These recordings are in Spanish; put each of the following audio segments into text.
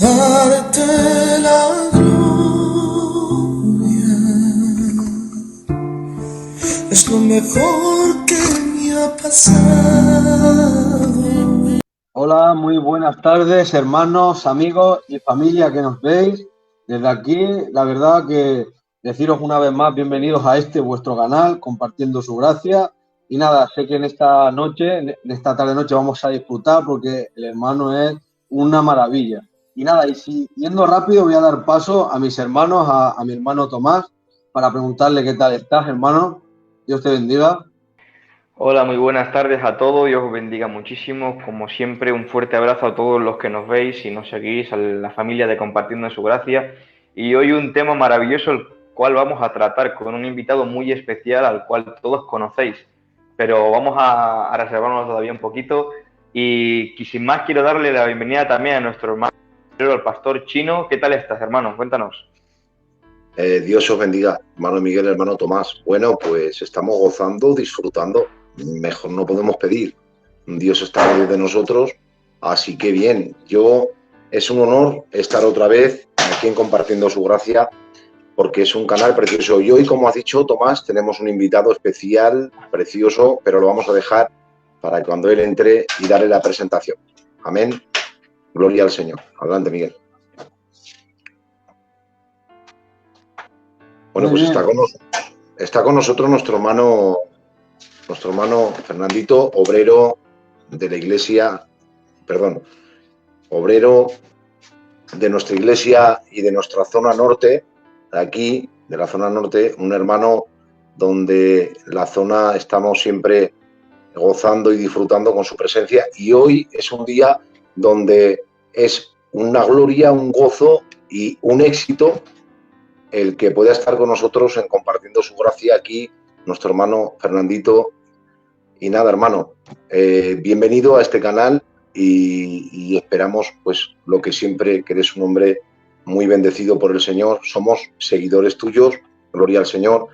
darte la gloria es lo mejor que me ha pasado. Hola, muy buenas tardes, hermanos, amigos y familia que nos veis. Desde aquí, la verdad que deciros una vez más bienvenidos a este vuestro canal, compartiendo su gracia. Y nada, sé que en esta noche, en esta tarde-noche vamos a disfrutar porque el hermano es una maravilla. Y nada, yendo rápido voy a dar paso a mis hermanos, a mi hermano Tomás, para preguntarle qué tal estás, hermano. Dios te bendiga. Hola, muy buenas tardes a todos, Dios os bendiga muchísimo. Como siempre, un fuerte abrazo a todos los que nos veis y nos seguís, a la familia de Compartiendo en su Gracia. Y hoy un tema maravilloso, el cual vamos a tratar con un invitado muy especial al cual todos conocéis. Pero vamos a reservarnos todavía un poquito. Y sin más, quiero darle la bienvenida también a nuestro hermano, el pastor Chino. ¿Qué tal estás, hermano? Cuéntanos. Dios os bendiga, hermano Miguel, hermano Tomás. Bueno, pues estamos gozando, disfrutando. Mejor no podemos pedir. Dios está de nosotros, así que bien. Es un honor estar otra vez aquí en Compartiendo su Gracia, porque es un canal precioso. Y hoy, como has dicho, Tomás, tenemos un invitado especial, precioso, pero lo vamos a dejar para cuando él entre y darle la presentación. Amén. Gloria al Señor. Adelante, Miguel. Bueno, pues está con nosotros nuestro hermano Fernandito, obrero de la iglesia, obrero de nuestra iglesia y de nuestra zona norte, aquí, de la zona norte, un hermano donde la zona estamos siempre gozando y disfrutando con su presencia, y hoy es un día donde es una gloria, un gozo y un éxito el que pueda estar con nosotros en Compartiendo su Gracia aquí, nuestro hermano Fernandito. Y nada, hermano, bienvenido a este canal y esperamos, pues, lo que siempre, que eres un hombre muy bendecido por el Señor. Somos seguidores tuyos, gloria al Señor.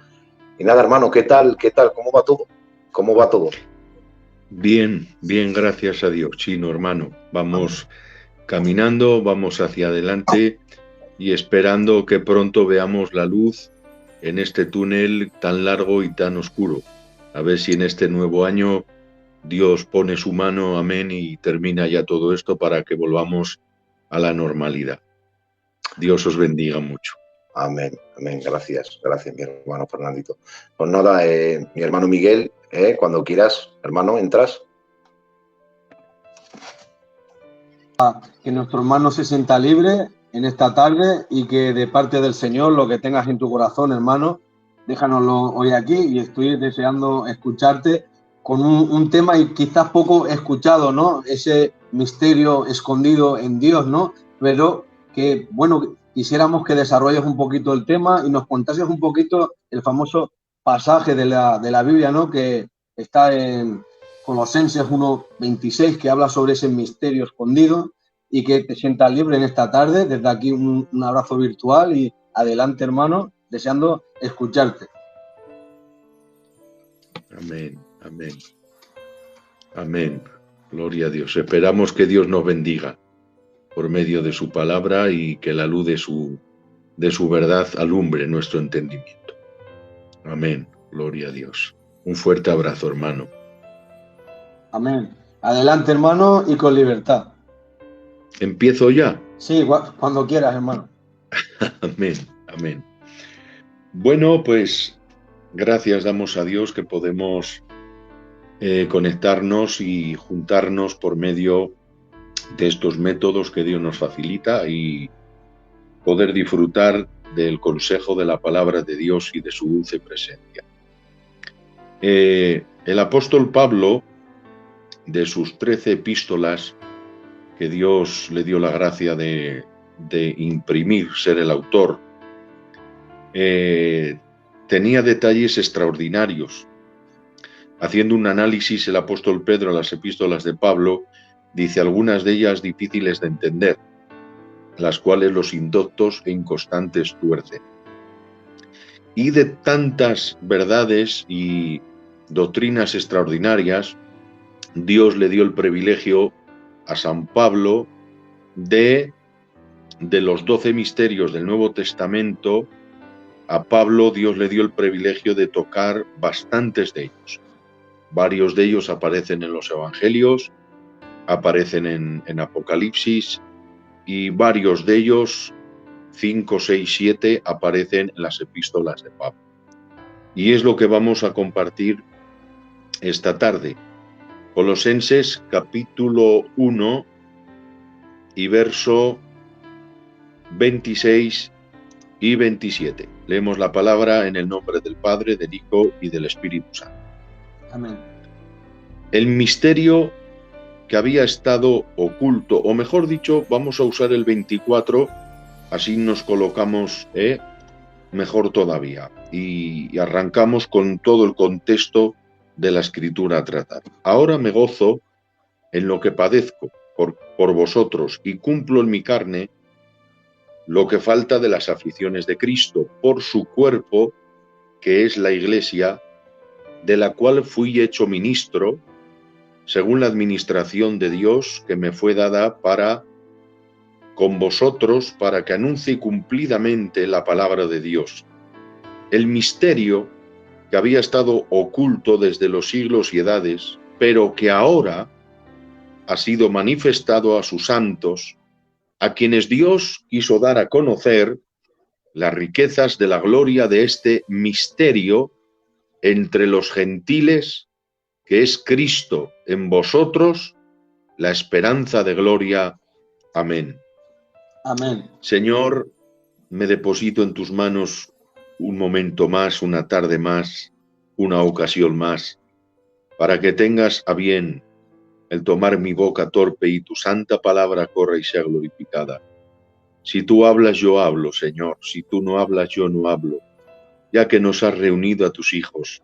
Y nada, hermano, ¿qué tal? ¿Cómo va todo? ¿Cómo va todo? Bien, bien, gracias a Dios, Chino, hermano. Vamos caminando, vamos hacia adelante y esperando que pronto veamos la luz en este túnel tan largo y tan oscuro. A ver si en este nuevo año Dios pone su mano, amén, y termina ya todo esto para que volvamos a la normalidad. Dios os bendiga mucho. Amén, amén, gracias, mi hermano Fernandito. Pues nada, mi hermano Miguel, cuando quieras, hermano, entras. Que nuestro hermano se sienta libre en esta tarde y que de parte del Señor lo que tengas en tu corazón, hermano, déjanoslo hoy aquí y estoy deseando escucharte con un tema y quizás poco escuchado, ¿no? Ese misterio escondido en Dios, ¿no? Pero que, bueno, quisiéramos que desarrolles un poquito el tema y nos contases un poquito el famoso pasaje de la Biblia, ¿no? Que está en Colosenses 1:26, que habla sobre ese misterio escondido, y que te sientas libre en esta tarde. Desde aquí un abrazo virtual y adelante, hermano, deseando escucharte. Amén, amén. Amén. Gloria a Dios. Esperamos que Dios nos bendiga por medio de su palabra y que la luz de su verdad alumbre nuestro entendimiento. Amén. Gloria a Dios. Un fuerte abrazo, hermano. Amén. Adelante, hermano, y con libertad. ¿Empiezo ya? Sí, cuando quieras, hermano. Amén, amén. Bueno, pues gracias damos a Dios que podemos conectarnos y juntarnos por medio de estos métodos que Dios nos facilita y poder disfrutar del consejo de la palabra de Dios y de su dulce presencia. El apóstol Pablo, de sus 13 epístolas que Dios le dio la gracia de imprimir, ser el autor, tenía detalles extraordinarios. Haciendo un análisis, el apóstol Pedro a las epístolas de Pablo dice algunas de ellas difíciles de entender, las cuales los indoctos e inconstantes tuercen. Y de tantas verdades y doctrinas extraordinarias, Dios le dio el privilegio a San Pablo de de los 12 misterios del Nuevo Testamento, a Pablo Dios le dio el privilegio de tocar bastantes de ellos. Varios de ellos aparecen en los Evangelios, aparecen en Apocalipsis, y varios de ellos, 5, 6, 7, aparecen en las epístolas de Pablo. Y es lo que vamos a compartir esta tarde. Colosenses capítulo 1 y verso 26 y 27. Leemos la palabra en el nombre del Padre, del Hijo y del Espíritu Santo. Amén. El misterio que había estado oculto, o mejor dicho, vamos a usar el 24, así nos colocamos mejor todavía, y arrancamos con todo el contexto de la Escritura a tratar. Ahora me gozo en lo que padezco por vosotros y cumplo en mi carne lo que falta de las aflicciones de Cristo, por su cuerpo, que es la Iglesia, de la cual fui hecho ministro, según la administración de Dios que me fue dada con vosotros, para que anuncie cumplidamente la palabra de Dios. El misterio que había estado oculto desde los siglos y edades, pero que ahora ha sido manifestado a sus santos, a quienes Dios quiso dar a conocer las riquezas de la gloria de este misterio entre los gentiles, que es Cristo en vosotros, la esperanza de gloria. Amén. Amén. Señor, me deposito en tus manos un momento más, una tarde más, una ocasión más, para que tengas a bien el tomar mi boca torpe y tu santa palabra corra y sea glorificada. Si tú hablas, yo hablo, Señor. Si tú no hablas, yo no hablo. Ya que nos has reunido a tus hijos,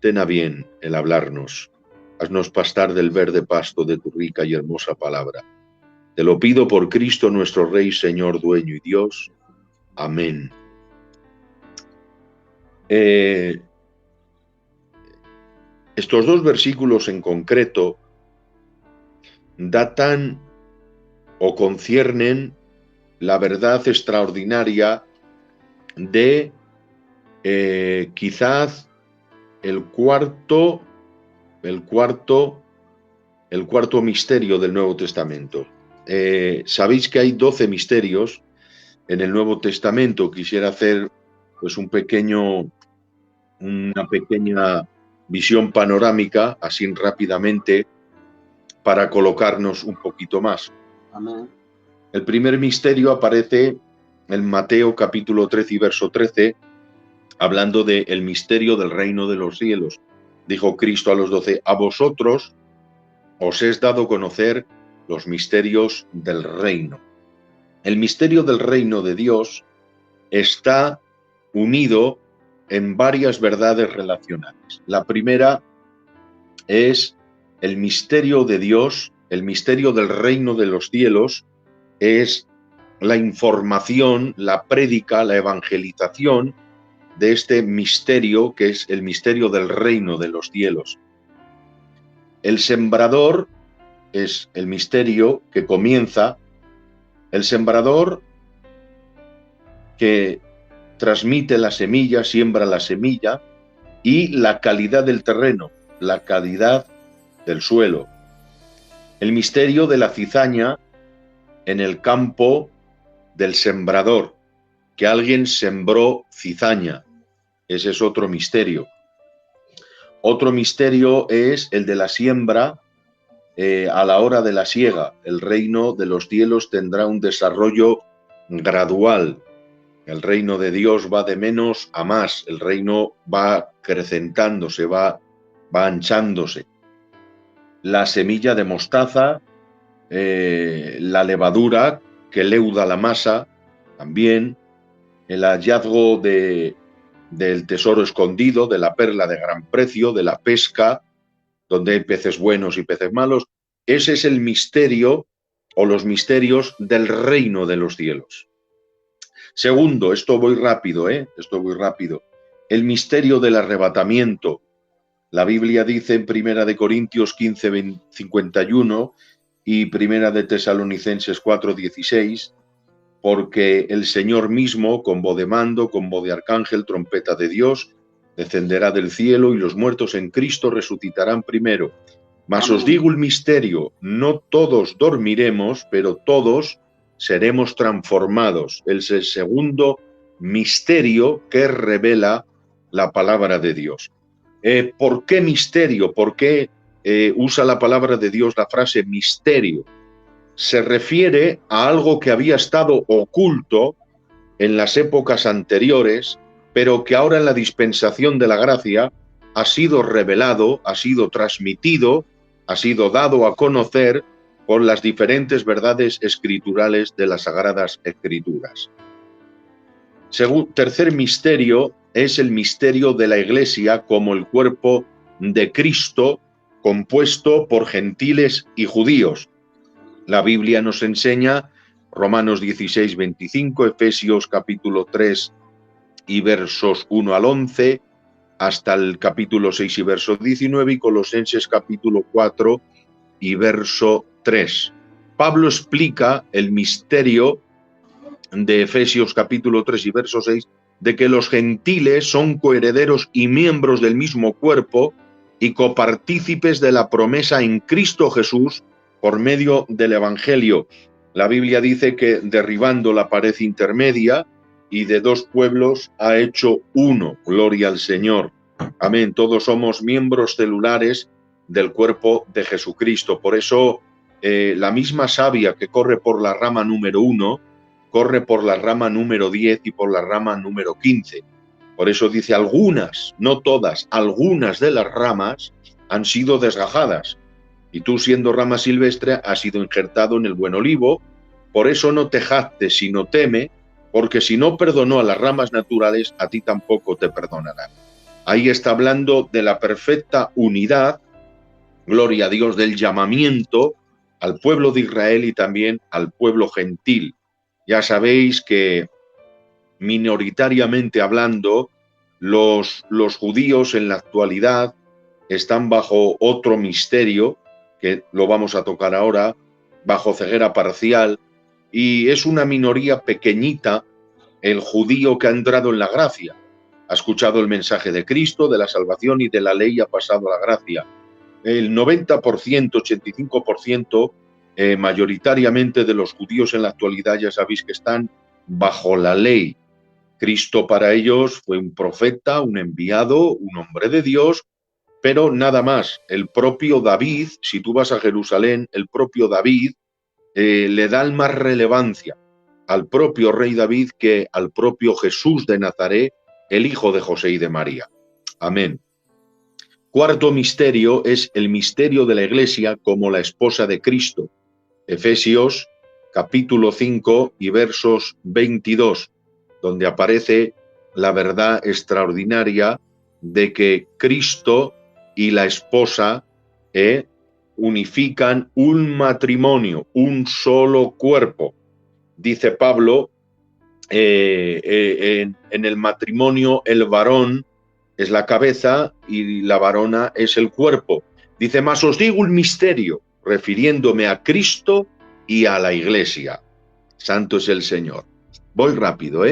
ten a bien el hablarnos. Haznos pastar del verde pasto de tu rica y hermosa palabra. Te lo pido por Cristo nuestro Rey, Señor, dueño y Dios. Amén. Estos dos versículos en concreto datan o conciernen la verdad extraordinaria de quizás el cuarto misterio del Nuevo Testamento. Sabéis que hay 12 misterios en el Nuevo Testamento. Quisiera hacer pues una pequeña visión panorámica, así rápidamente, para colocarnos un poquito más. Amén. El primer misterio aparece en Mateo capítulo 13 y verso 13, hablando del misterio del reino de los cielos. Dijo Cristo a los 12, a vosotros os es dado conocer los misterios del reino. El misterio del reino de Dios está unido en varias verdades relacionales. La primera es el misterio de Dios, el misterio del reino de los cielos, es la información, la prédica, la evangelización de este misterio que es el misterio del reino de los cielos. El sembrador es el misterio que comienza, el sembrador que transmite la semilla, siembra la semilla, y la calidad del terreno, la calidad del suelo. El misterio de la cizaña en el campo del sembrador, que alguien sembró cizaña. Ese es otro misterio. Otro misterio es el de la siembra a la hora de la siega. El reino de los cielos tendrá un desarrollo gradual. El reino de Dios va de menos a más. El reino va acrecentándose, va anchándose. La semilla de mostaza, la levadura que leuda la masa, también el hallazgo del tesoro escondido, de la perla de gran precio, de la pesca, donde hay peces buenos y peces malos. Ese es el misterio o los misterios del reino de los cielos. Segundo, esto voy rápido, el misterio del arrebatamiento. La Biblia dice en 1 de Corintios 15, 51 y 1 de Tesalonicenses 4, 16, porque el Señor mismo, con voz de mando, con voz de arcángel, trompeta de Dios, descenderá del cielo y los muertos en Cristo resucitarán primero. Mas os digo el misterio, no todos dormiremos, pero todos seremos transformados. Es el segundo misterio que revela la palabra de Dios. ¿Por qué misterio? ¿Por qué usa la palabra de Dios la frase misterio? Se refiere a algo que había estado oculto en las épocas anteriores, pero que ahora en la dispensación de la gracia ha sido revelado, ha sido transmitido, ha sido dado a conocer por las diferentes verdades escriturales de las Sagradas Escrituras. Tercer misterio es el misterio de la Iglesia como el cuerpo de Cristo, compuesto por gentiles y judíos. La Biblia nos enseña, Romanos 16, 25, Efesios capítulo 3 y versos 1 al 11, hasta el capítulo 6 y verso 19, y Colosenses capítulo 4 y verso 3. Pablo explica el misterio de Efesios capítulo 3 y verso 6, de que los gentiles son coherederos y miembros del mismo cuerpo y copartícipes de la promesa en Cristo Jesús por medio del Evangelio. La Biblia dice que derribando la pared intermedia y de dos pueblos ha hecho uno. Gloria al Señor. Amén. Todos somos miembros celulares del cuerpo de Jesucristo. Por eso la misma savia que corre por la rama número 1, corre por la rama número 10 y por la rama número 15. Por eso dice algunas, no todas, algunas de las ramas han sido desgajadas. Y tú, siendo rama silvestre, has sido injertado en el buen olivo. Por eso no te jactes, sino teme, porque si no perdonó a las ramas naturales, a ti tampoco te perdonará. Ahí está hablando de la perfecta unidad, gloria a Dios, del llamamiento al pueblo de Israel y también al pueblo gentil. Ya sabéis que minoritariamente hablando, los judíos en la actualidad están bajo otro misterio, que lo vamos a tocar ahora, bajo ceguera parcial, y es una minoría pequeñita el judío que ha entrado en la gracia. Ha escuchado el mensaje de Cristo, de la salvación y de la ley, ha pasado a la gracia. El 90%, 85%, mayoritariamente de los judíos en la actualidad, ya sabéis que están bajo la ley. Cristo para ellos fue un profeta, un enviado, un hombre de Dios, pero nada más. El propio David, si tú vas a Jerusalén, el propio David le da más relevancia al propio rey David que al propio Jesús de Nazaret, el hijo de José y de María. Amén. Cuarto misterio es el misterio de la Iglesia como la esposa de Cristo. Efesios capítulo 5 y versos 22, donde aparece la verdad extraordinaria de que Cristo y la esposa unifican un matrimonio, un solo cuerpo. Dice Pablo, en el matrimonio el varón es la cabeza y la varona es el cuerpo. Dice, mas os digo un misterio, refiriéndome a Cristo y a la Iglesia. Santo es el Señor. Voy rápido,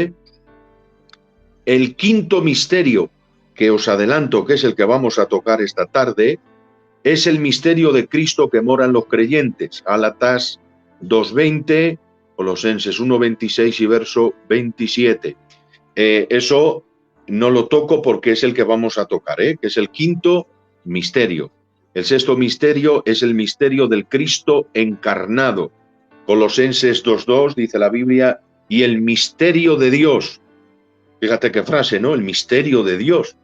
El quinto misterio, que os adelanto que es el que vamos a tocar esta tarde, es el misterio de Cristo que mora en los creyentes. Gálatas 2:20, Colosenses 1:26 y verso 27. Eso no lo toco porque es el que vamos a tocar, que es el quinto misterio. El sexto misterio es el misterio del Cristo encarnado. Colosenses 2:2 dice la Biblia, y el misterio de Dios. Fíjate qué frase, ¿no? El misterio de Dios.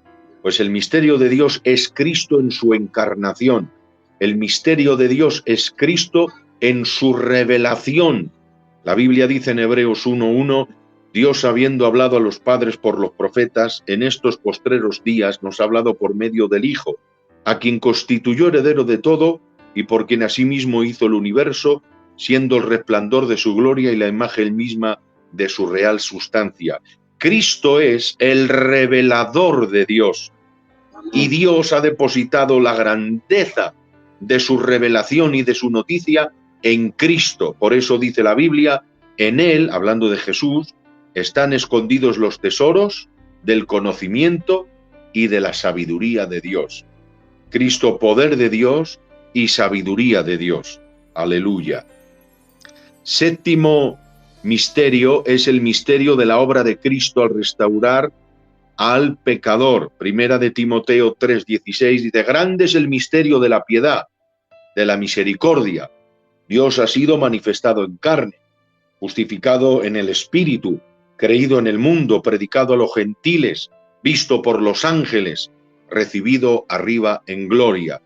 Pues el misterio de Dios es Cristo en su encarnación. El misterio de Dios es Cristo en su revelación. La Biblia dice en Hebreos 1:1, Dios, habiendo hablado a los padres por los profetas, en estos postreros días nos ha hablado por medio del Hijo, a quien constituyó heredero de todo y por quien asimismo hizo el universo, siendo el resplandor de su gloria y la imagen misma de su real sustancia. Cristo es el revelador de Dios y Dios ha depositado la grandeza de su revelación y de su noticia en Cristo. Por eso dice la Biblia En él, hablando de Jesús, están escondidos los tesoros del conocimiento y de la sabiduría de Dios. Cristo, poder de Dios y sabiduría de Dios. Aleluya. Séptimo misterio es el misterio de la obra de Cristo al restaurar al pecador. Primera de Timoteo 3:16 dice: grande es el misterio de la piedad, de la misericordia. Dios ha sido manifestado en carne, justificado en el Espíritu, creído en el mundo, predicado a los gentiles, visto por los ángeles, recibido arriba en gloria.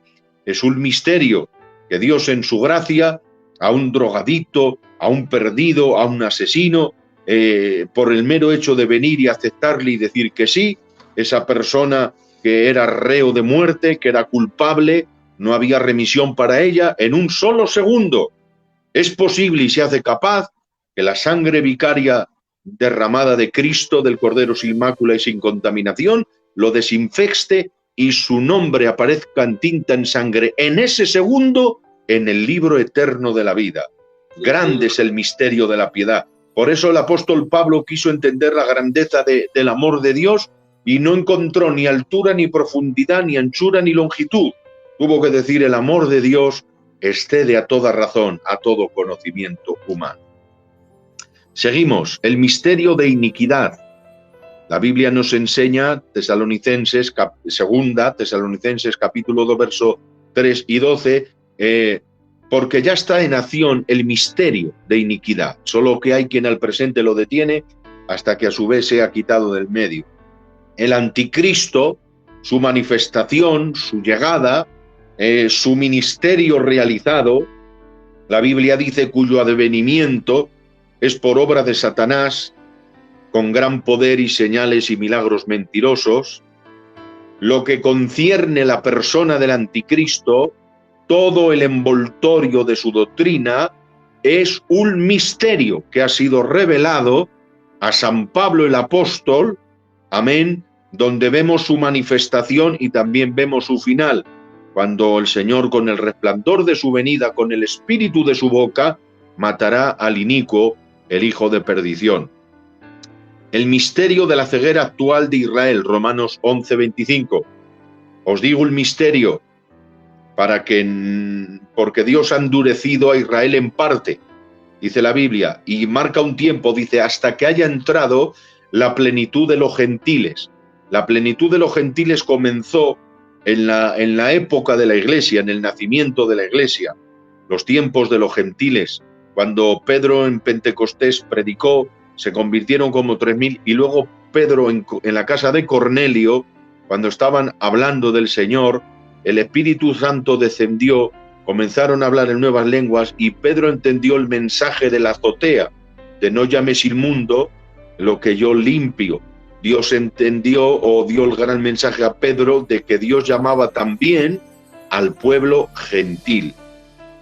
Es un misterio que Dios en su gracia a un drogadicto, a un perdido, a un asesino, por el mero hecho de venir y aceptarle y decir que sí, esa persona que era reo de muerte, que era culpable, no había remisión para ella, en un solo segundo es posible y se hace capaz que la sangre vicaria derramada de Cristo, del Cordero sin mácula y sin contaminación, lo desinfecte y su nombre aparezca en tinta en sangre en ese segundo en el libro eterno de la vida. Grande es el misterio de la piedad. Por eso el apóstol Pablo quiso entender la grandeza del amor de Dios y no encontró ni altura, ni profundidad, ni anchura, ni longitud. Tuvo que decir: el amor de Dios excede a toda razón, a todo conocimiento humano. Seguimos, el misterio de iniquidad. La Biblia nos enseña, segunda Tesalonicenses capítulo 2, verso 3 y 12, porque ya está en acción el misterio de iniquidad, solo que hay quien al presente lo detiene hasta que a su vez sea quitado del medio. El anticristo, su manifestación, su llegada, su ministerio realizado, la Biblia dice cuyo advenimiento es por obra de Satanás, con gran poder y señales y milagros mentirosos. Lo que concierne la persona del anticristo, todo el envoltorio de su doctrina es un misterio que ha sido revelado a San Pablo el apóstol, amén, donde vemos su manifestación y también vemos su final, cuando el Señor, con el resplandor de su venida, con el espíritu de su boca, matará al inicuo, el hijo de perdición. El misterio de la ceguera actual de Israel, Romanos 11:25. Os digo el misterio, porque Dios ha endurecido a Israel en parte, dice la Biblia, y marca un tiempo, dice, hasta que haya entrado la plenitud de los gentiles. La plenitud de los gentiles comenzó en la época de la Iglesia, en el nacimiento de la Iglesia, los tiempos de los gentiles. Cuando Pedro en Pentecostés predicó, se convirtieron como 3.000, y luego Pedro en la casa de Cornelio, cuando estaban hablando del Señor, el Espíritu Santo descendió, comenzaron a hablar en nuevas lenguas y Pedro entendió el mensaje de la azotea, de no llames inmundo lo que yo limpio. Dios entendió o dio el gran mensaje a Pedro de que Dios llamaba también al pueblo gentil.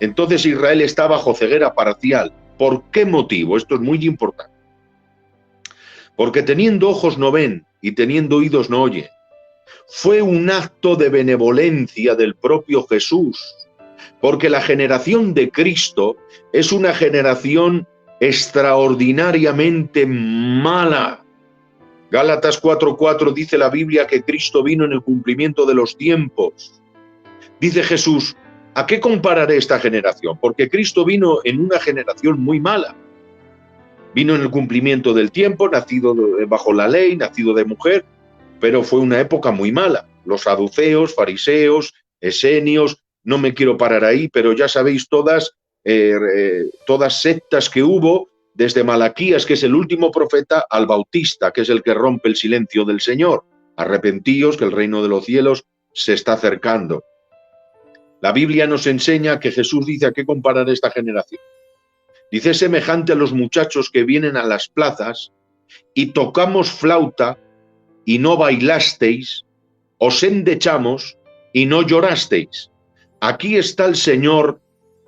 Entonces Israel está bajo ceguera parcial. ¿Por qué motivo? Esto es muy importante. Porque teniendo ojos no ven y teniendo oídos no oyen. Fue un acto de benevolencia del propio Jesús, porque la generación de Cristo es una generación extraordinariamente mala. Gálatas 4:4 dice la Biblia que Cristo vino en el cumplimiento de los tiempos. Dice Jesús, ¿a qué compararé esta generación? Porque Cristo vino en una generación muy mala. Vino en el cumplimiento del tiempo, nacido bajo la ley, nacido de mujer, pero fue una época muy mala. Los saduceos, fariseos, esenios, no me quiero parar ahí, pero ya sabéis todas sectas que hubo, desde Malaquías, que es el último profeta, al Bautista, que es el que rompe el silencio del Señor. Arrepentíos, que el reino de los cielos se está acercando. La Biblia nos enseña que Jesús dice, ¿a qué comparar esta generación? Dice, semejante a los muchachos que vienen a las plazas y tocamos flauta y no bailasteis, os endechamos y no llorasteis. Aquí está el Señor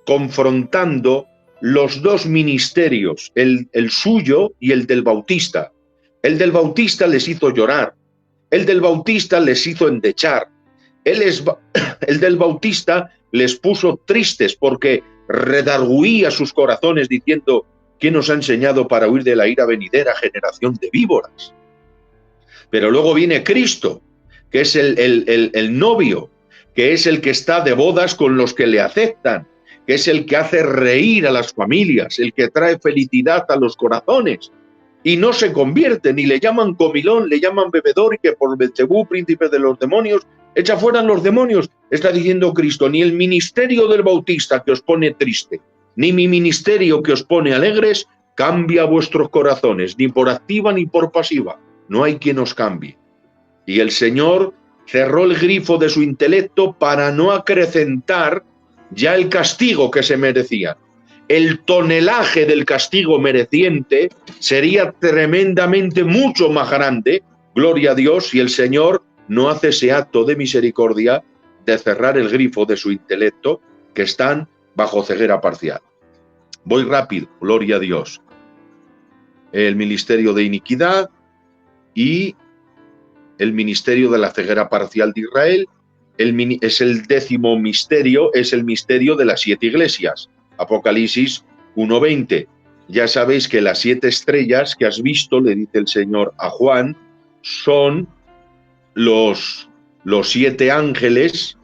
confrontando los dos ministerios, el suyo y el del Bautista. El del Bautista les hizo llorar, el del Bautista les hizo endechar, el del Bautista les puso tristes porque redarguía sus corazones diciendo, ¿Quién nos ha enseñado para huir de la ira venidera, generación de víboras? Pero luego viene Cristo, que es el novio, que es el que está de bodas con los que le aceptan, que es el que hace reír a las familias, el que trae felicidad a los corazones. Y no se convierte, ni le llaman comilón, le llaman bebedor, y que por Belcebú, príncipe de los demonios, echa fuera los demonios. Está diciendo Cristo, ni el ministerio del Bautista que os pone triste, ni mi ministerio que os pone alegres, cambia vuestros corazones, ni por activa ni por pasiva. No hay quien os cambie. Y el Señor cerró el grifo de su intelecto para no acrecentar ya el castigo que se merecían. El tonelaje del castigo mereciente sería tremendamente mucho más grande, gloria a Dios, si el Señor no hace ese acto de misericordia de cerrar el grifo de su intelecto, que están bajo ceguera parcial. Voy rápido, gloria a Dios. El ministerio de iniquidad y el ministerio de la ceguera parcial de Israel es el 10º misterio, es el misterio de las 7 iglesias. Apocalipsis 1:20. Ya sabéis que las 7 estrellas que has visto, le dice el Señor a Juan, son los 7 ángeles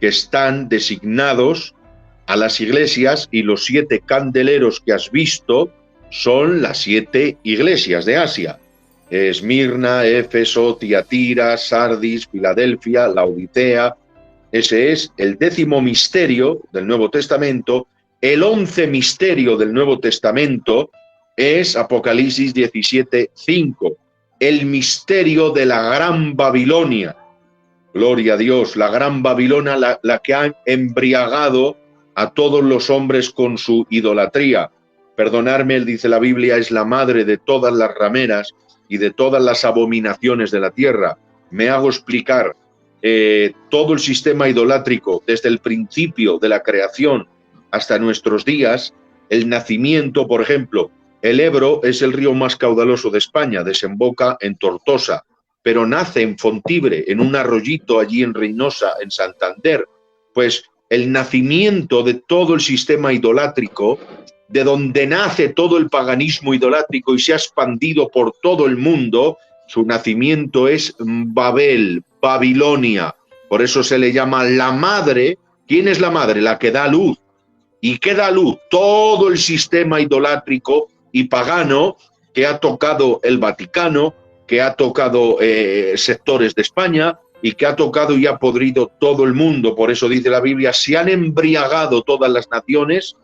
que están designados a las iglesias, y los 7 candeleros que has visto son las 7 iglesias de Asia. Esmirna, Éfeso, Tiatira, Sardis, Filadelfia, Laodicea. Ese es el 10º misterio del Nuevo Testamento. El 11 misterio del Nuevo Testamento es Apocalipsis 17:5, el misterio de la Gran Babilonia. Gloria a Dios, la Gran Babilonia, la que ha embriagado a todos los hombres con su idolatría. Perdonadme, dice la Biblia, es la madre de todas las rameras y de todas las abominaciones de la tierra. Me hago explicar, todo el sistema idolátrico, desde el principio de la creación hasta nuestros días, el nacimiento, por ejemplo, el Ebro es el río más caudaloso de España, desemboca en Tortosa, pero nace en Fontibre, en un arroyito allí en Reynosa, en Santander. Pues el nacimiento de todo el sistema idolátrico, de donde nace todo el paganismo idolátrico y se ha expandido por todo el mundo, su nacimiento es Babel, Babilonia. Por eso se le llama la madre. ¿Quién es la madre? La que da luz. ¿Y qué da luz? Todo el sistema idolátrico y pagano que ha tocado el Vaticano, que ha tocado sectores de España y que ha tocado y ha podrido todo el mundo. Por eso dice la Biblia, se han embriagado todas las naciones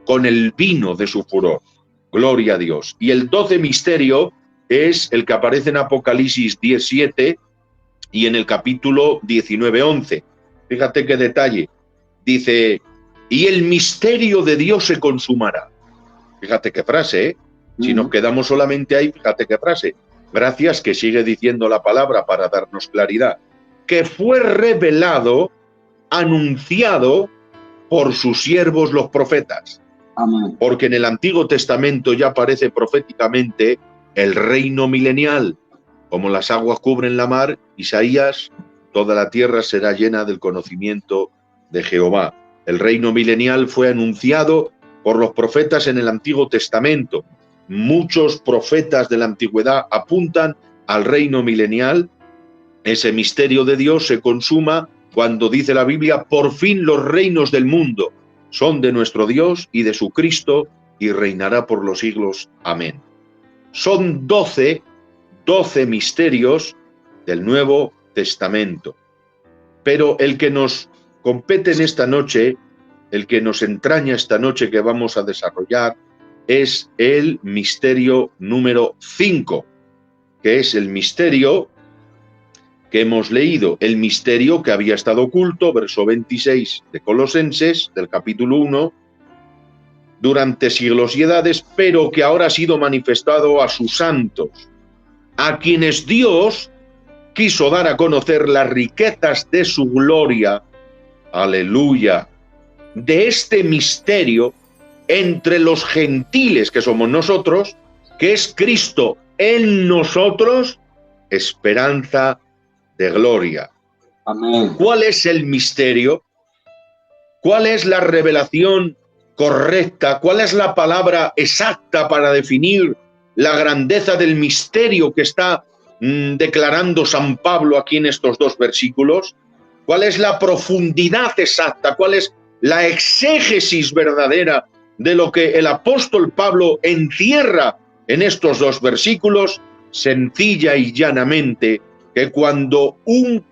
con el vino de su furor. Gloria a Dios. Y el 12 misterio es el que aparece en Apocalipsis 17 y en el capítulo 19:11. Fíjate qué detalle. Dice, y el misterio de Dios se consumará. Fíjate qué frase, ¿eh? Si nos quedamos solamente ahí, fíjate qué frase. Gracias, que sigue diciendo la palabra para darnos claridad. Que fue revelado, anunciado por sus siervos los profetas. Amén. Porque en el Antiguo Testamento ya aparece proféticamente el reino milenial. Como las aguas cubren la mar, Isaías, toda la tierra será llena del conocimiento de Jehová. El reino milenial fue anunciado por los profetas en el Antiguo Testamento. Muchos profetas de la antigüedad apuntan al reino milenial. Ese misterio de Dios se consuma cuando dice la Biblia, por fin los reinos del mundo son de nuestro Dios y de su Cristo, y reinará por los siglos. Amén. Son 12 misterios del Nuevo Testamento. Pero el que nos compete en esta noche, el que nos entraña esta noche que vamos a desarrollar, es el misterio número 5, que es el misterio que hemos leído, el misterio que había estado oculto, verso 26 de Colosenses, del capítulo 1, durante siglos y edades, pero que ahora ha sido manifestado a sus santos, a quienes Dios quiso dar a conocer las riquezas de su gloria, aleluya, de este misterio entre los gentiles que somos nosotros, que es Cristo en nosotros, esperanza de gloria. Amén. ¿Cuál es el misterio? ¿Cuál es la revelación correcta, cuál es la palabra exacta para definir la grandeza del misterio que está declarando San Pablo aquí en estos dos versículos? ¿Cuál es la profundidad exacta? ¿Cuál es la exégesis verdadera de lo que el apóstol Pablo encierra en estos dos versículos? Sencilla y llanamente, que cuando un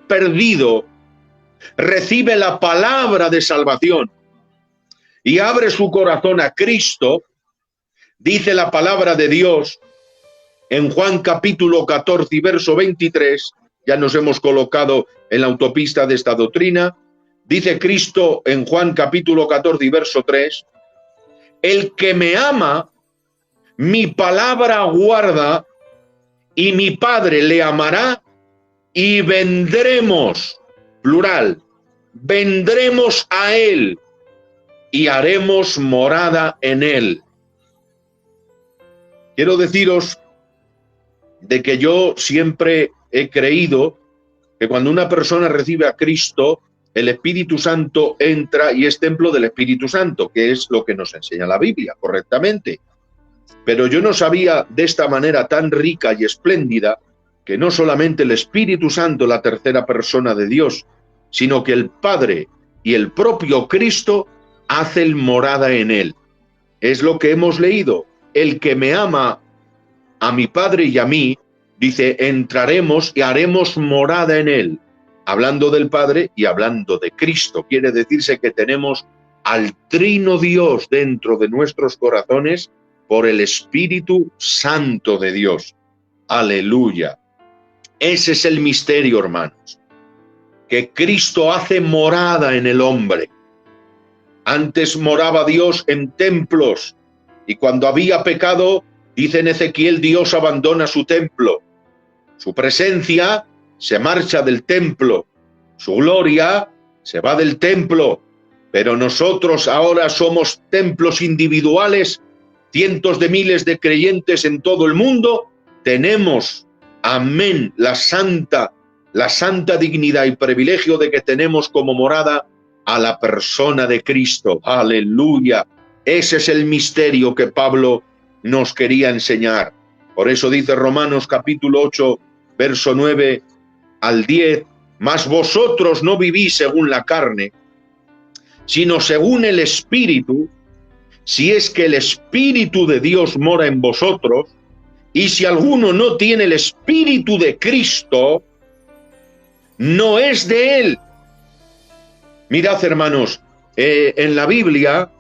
perdido recibe la palabra de salvación y abre su corazón a Cristo, dice la palabra de Dios en Juan capítulo 14 y verso 23, ya nos hemos colocado en la autopista de esta doctrina, dice Cristo en Juan capítulo 14 y verso 3, el que me ama, mi palabra guarda, y mi Padre le amará, y vendremos, plural, vendremos a él, y haremos morada en él. Quiero deciros de que yo siempre he creído que cuando una persona recibe a Cristo, el Espíritu Santo entra y es templo del Espíritu Santo, que es lo que nos enseña la Biblia, correctamente. Pero yo no sabía de esta manera tan rica y espléndida que no solamente el Espíritu Santo, la tercera persona de Dios, sino que el Padre y el propio Cristo hacen morada en él. Es lo que hemos leído. El que me ama a mi Padre y a mí, dice, entraremos y haremos morada en él. Hablando del Padre y hablando de Cristo. Quiere decirse que tenemos al Trino Dios dentro de nuestros corazones por el Espíritu Santo de Dios. Aleluya. Ese es el misterio, hermanos. Que Cristo hace morada en el hombre. Antes moraba Dios en templos y cuando había pecado, dice en Ezequiel, Dios abandona su templo. Su presencia se marcha del templo. Su gloria se va del templo. Pero nosotros ahora somos templos individuales, cientos de miles de creyentes en todo el mundo. Tenemos, amén, la santa dignidad y privilegio de que tenemos como morada a la persona de Cristo. Aleluya. Ese es el misterio que Pablo nos quería enseñar. Por eso dice Romanos capítulo 8, verso 9 al 10, mas vosotros no vivís según la carne, sino según el Espíritu, si es que el Espíritu de Dios mora en vosotros, y si alguno no tiene el Espíritu de Cristo, no es de él. Mirad, hermanos, en la Biblia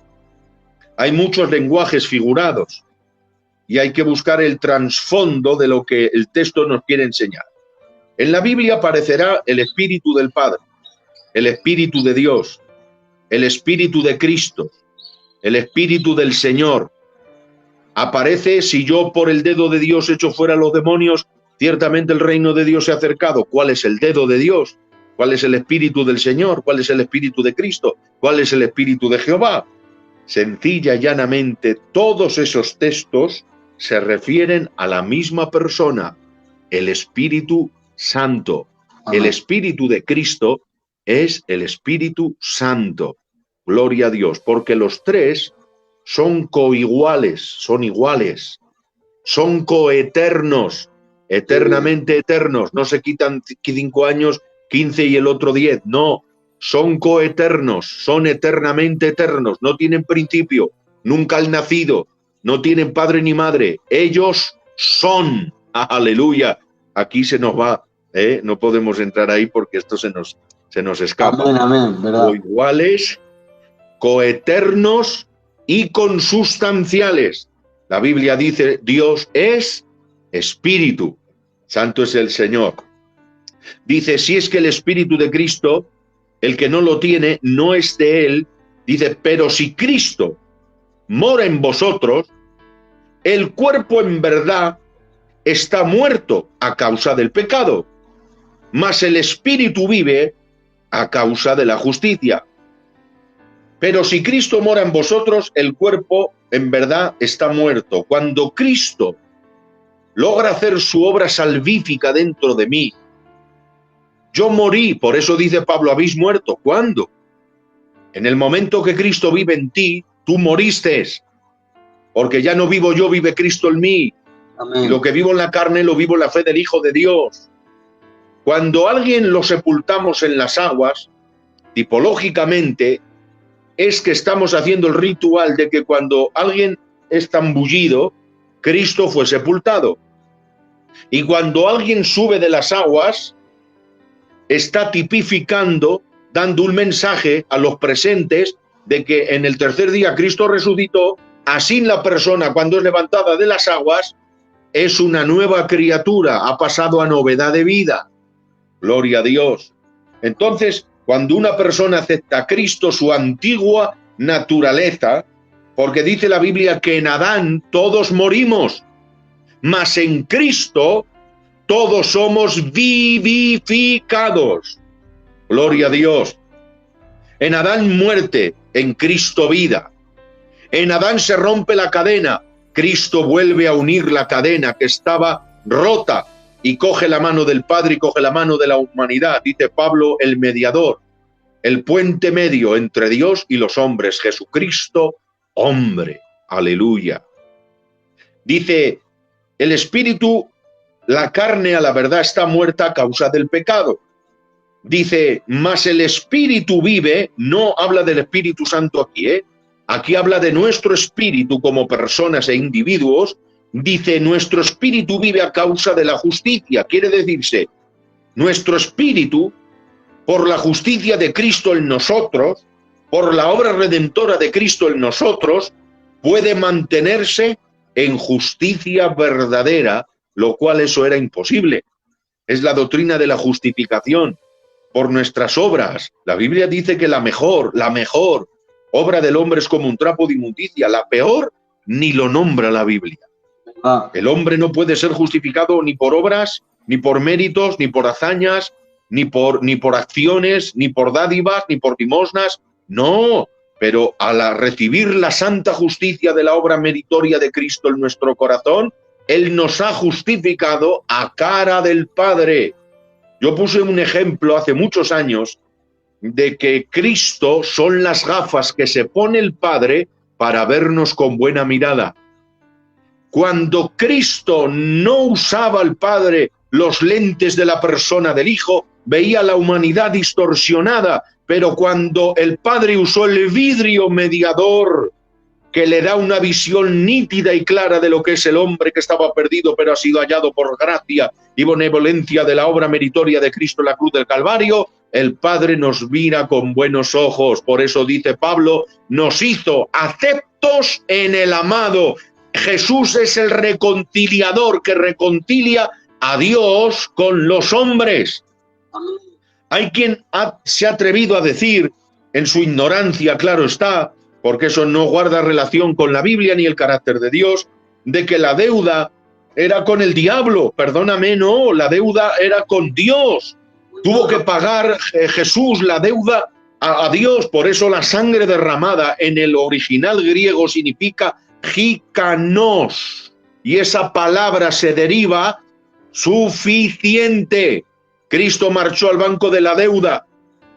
hay muchos lenguajes figurados y hay que buscar el trasfondo de lo que el texto nos quiere enseñar. En la Biblia aparecerá el Espíritu del Padre, el Espíritu de Dios, el Espíritu de Cristo, el Espíritu del Señor. Aparece, si yo por el dedo de Dios echo fuera los demonios, ciertamente el reino de Dios se ha acercado. ¿Cuál es el dedo de Dios? ¿Cuál es el Espíritu del Señor? ¿Cuál es el Espíritu de Cristo? ¿Cuál es el Espíritu de Jehová? Sencilla y llanamente, todos esos textos se refieren a la misma persona, el Espíritu Santo. Amén. El Espíritu de Cristo es el Espíritu Santo. Gloria a Dios, porque los tres son coiguales, son iguales, son coeternos, eternamente eternos. No se quitan 5 años, 15 y el otro 10, no. Son coeternos, son eternamente eternos, no tienen principio, nunca han nacido, no tienen padre ni madre, ellos son, aleluya. Aquí se nos va, no podemos entrar ahí porque esto se nos escapa. Amén, amén, ¿verdad? Iguales, coeternos y consustanciales. La Biblia dice, Dios es Espíritu, Santo es el Señor. Dice, si es que el Espíritu de Cristo, el que no lo tiene, no es de él. Dice, pero si Cristo mora en vosotros, el cuerpo en verdad está muerto a causa del pecado, mas el Espíritu vive a causa de la justicia. Pero si Cristo mora en vosotros, el cuerpo en verdad está muerto. Cuando Cristo logra hacer su obra salvífica dentro de mí, yo morí, por eso dice Pablo, habéis muerto. ¿Cuándo? En el momento que Cristo vive en ti, tú moriste, porque ya no vivo yo, vive Cristo en mí. Amén. Y lo que vivo en la carne, lo vivo en la fe del Hijo de Dios. Cuando alguien lo sepultamos en las aguas, tipológicamente, es que estamos haciendo el ritual de que cuando alguien es tambullido, Cristo fue sepultado. Y cuando alguien sube de las aguas, está tipificando, dando un mensaje a los presentes de que en el tercer día Cristo resucitó. Así la persona, cuando es levantada de las aguas, es una nueva criatura, ha pasado a novedad de vida. Gloria a Dios. Entonces, cuando una persona acepta a Cristo, su antigua naturaleza, porque dice la Biblia que en Adán todos morimos, mas en Cristo todos somos vivificados. Gloria a Dios. En Adán muerte, en Cristo vida. En Adán se rompe la cadena, Cristo vuelve a unir la cadena que estaba rota y coge la mano del Padre y coge la mano de la humanidad. Dice Pablo, el mediador, el puente medio entre Dios y los hombres, Jesucristo, hombre. Aleluya. Dice, el espíritu, la carne a la verdad está muerta a causa del pecado. Dice, mas el espíritu vive, no habla del Espíritu Santo aquí, Aquí habla de nuestro espíritu como personas e individuos. Dice, nuestro espíritu vive a causa de la justicia. Quiere decirse, nuestro espíritu, por la justicia de Cristo en nosotros, por la obra redentora de Cristo en nosotros, puede mantenerse en justicia verdadera, lo cual eso era imposible. Es la doctrina de la justificación por nuestras obras. La Biblia dice que la mejor obra del hombre es como un trapo de inmundicia. La peor ni lo nombra la Biblia. El hombre no puede ser justificado ni por obras, ni por méritos, ni por hazañas, ni por acciones, ni por dádivas, ni por limosnas. No, pero al recibir la santa justicia de la obra meritoria de Cristo en nuestro corazón, Él nos ha justificado a cara del Padre. Yo puse un ejemplo hace muchos años de que Cristo son las gafas que se pone el Padre para vernos con buena mirada. Cuando Cristo no usaba al Padre los lentes de la persona del Hijo, veía la humanidad distorsionada, pero cuando el Padre usó el vidrio mediador, que le da una visión nítida y clara de lo que es el hombre que estaba perdido, pero ha sido hallado por gracia y benevolencia de la obra meritoria de Cristo en la cruz del Calvario, el Padre nos mira con buenos ojos. Por eso dice Pablo, nos hizo aceptos en el amado. Jesús es el reconciliador que reconcilia a Dios con los hombres. Hay quien se ha atrevido a decir, en su ignorancia, claro está, porque eso no guarda relación con la Biblia ni el carácter de Dios, de que la deuda era con el diablo. Perdóname, no, la deuda era con Dios. Tuvo que pagar Jesús la deuda a Dios, por eso la sangre derramada en el original griego significa jikanos, y esa palabra se deriva suficiente. Cristo marchó al banco de la deuda,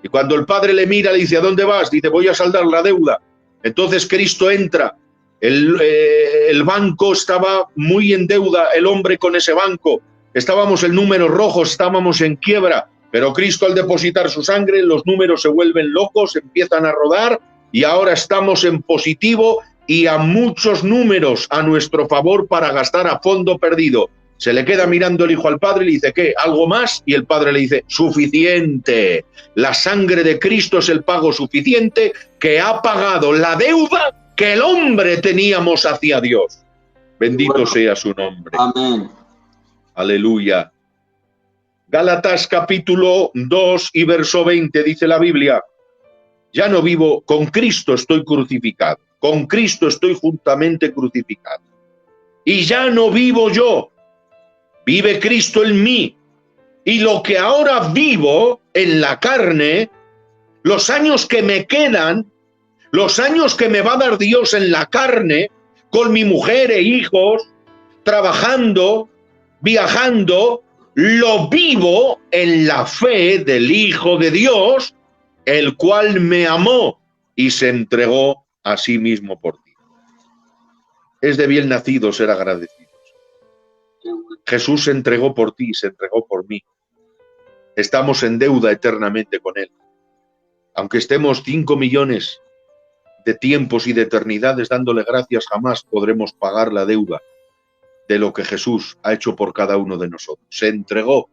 y cuando el Padre le mira, le dice, ¿a dónde vas? Dice, voy a saldar la deuda. Entonces Cristo entra, el banco estaba muy en deuda, el hombre con ese banco, estábamos en números rojos, estábamos en quiebra, pero Cristo al depositar su sangre, los números se vuelven locos, empiezan a rodar, y ahora estamos en positivo y a muchos números a nuestro favor para gastar a fondo perdido. Se le queda mirando el Hijo al Padre y le dice, ¿qué? ¿Algo más? Y el Padre le dice, suficiente. La sangre de Cristo es el pago suficiente que ha pagado la deuda que el hombre teníamos hacia Dios. Bendito sea su nombre. Amén. Aleluya. Gálatas capítulo 2 y verso 20 dice la Biblia, ya no vivo, con Cristo estoy crucificado, con Cristo estoy juntamente crucificado. Y ya no vivo yo, vive Cristo en mí. Y lo que ahora vivo en la carne, los años que me quedan, los años que me va a dar Dios en la carne, con mi mujer e hijos, trabajando, viajando, lo vivo en la fe del Hijo de Dios, el cual me amó y se entregó a sí mismo por ti. Es de bien nacido ser agradecidos. Jesús se entregó por ti, se entregó por mí. Estamos en deuda eternamente con Él. Aunque estemos 5 millones de tiempos y de eternidades dándole gracias, jamás podremos pagar la deuda de lo que Jesús ha hecho por cada uno de nosotros. Se entregó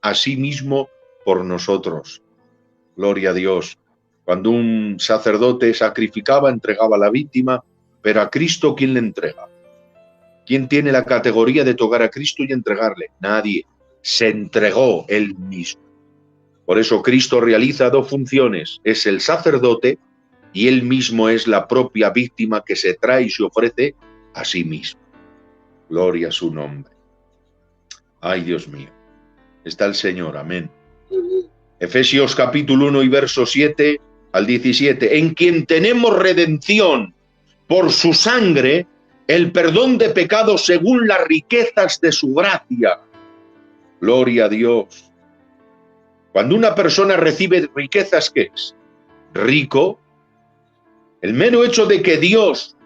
a sí mismo por nosotros. Gloria a Dios. Cuando un sacerdote sacrificaba, entregaba a la víctima, pero a Cristo, ¿quién le entrega? ¿Quién tiene la categoría de tocar a Cristo y entregarle? Nadie. Se entregó él mismo. Por eso Cristo realiza 2 funciones. Es el sacerdote y él mismo es la propia víctima que se trae y se ofrece a sí mismo. Gloria a su nombre. Ay, Dios mío. Está el Señor. Amén. Efesios capítulo 1 y verso 7 al 17. En quien tenemos redención por su sangre, el perdón de pecados según las riquezas de su gracia. Gloria a Dios. Cuando una persona recibe riquezas, ¿qué es? Rico. El mero hecho de que Dios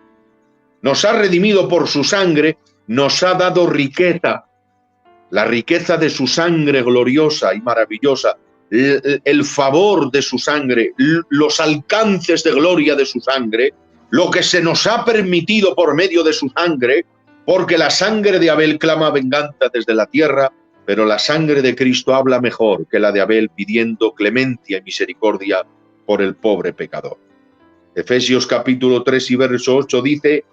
nos ha redimido por su sangre, nos ha dado riqueza. La riqueza de su sangre gloriosa y maravillosa. El favor de su sangre, los alcances de gloria de su sangre, lo que se nos ha permitido por medio de su sangre, porque la sangre de Abel clama venganza desde la tierra, pero la sangre de Cristo habla mejor que la de Abel, pidiendo clemencia y misericordia por el pobre pecador. Efesios capítulo 3 y verso 8 dice: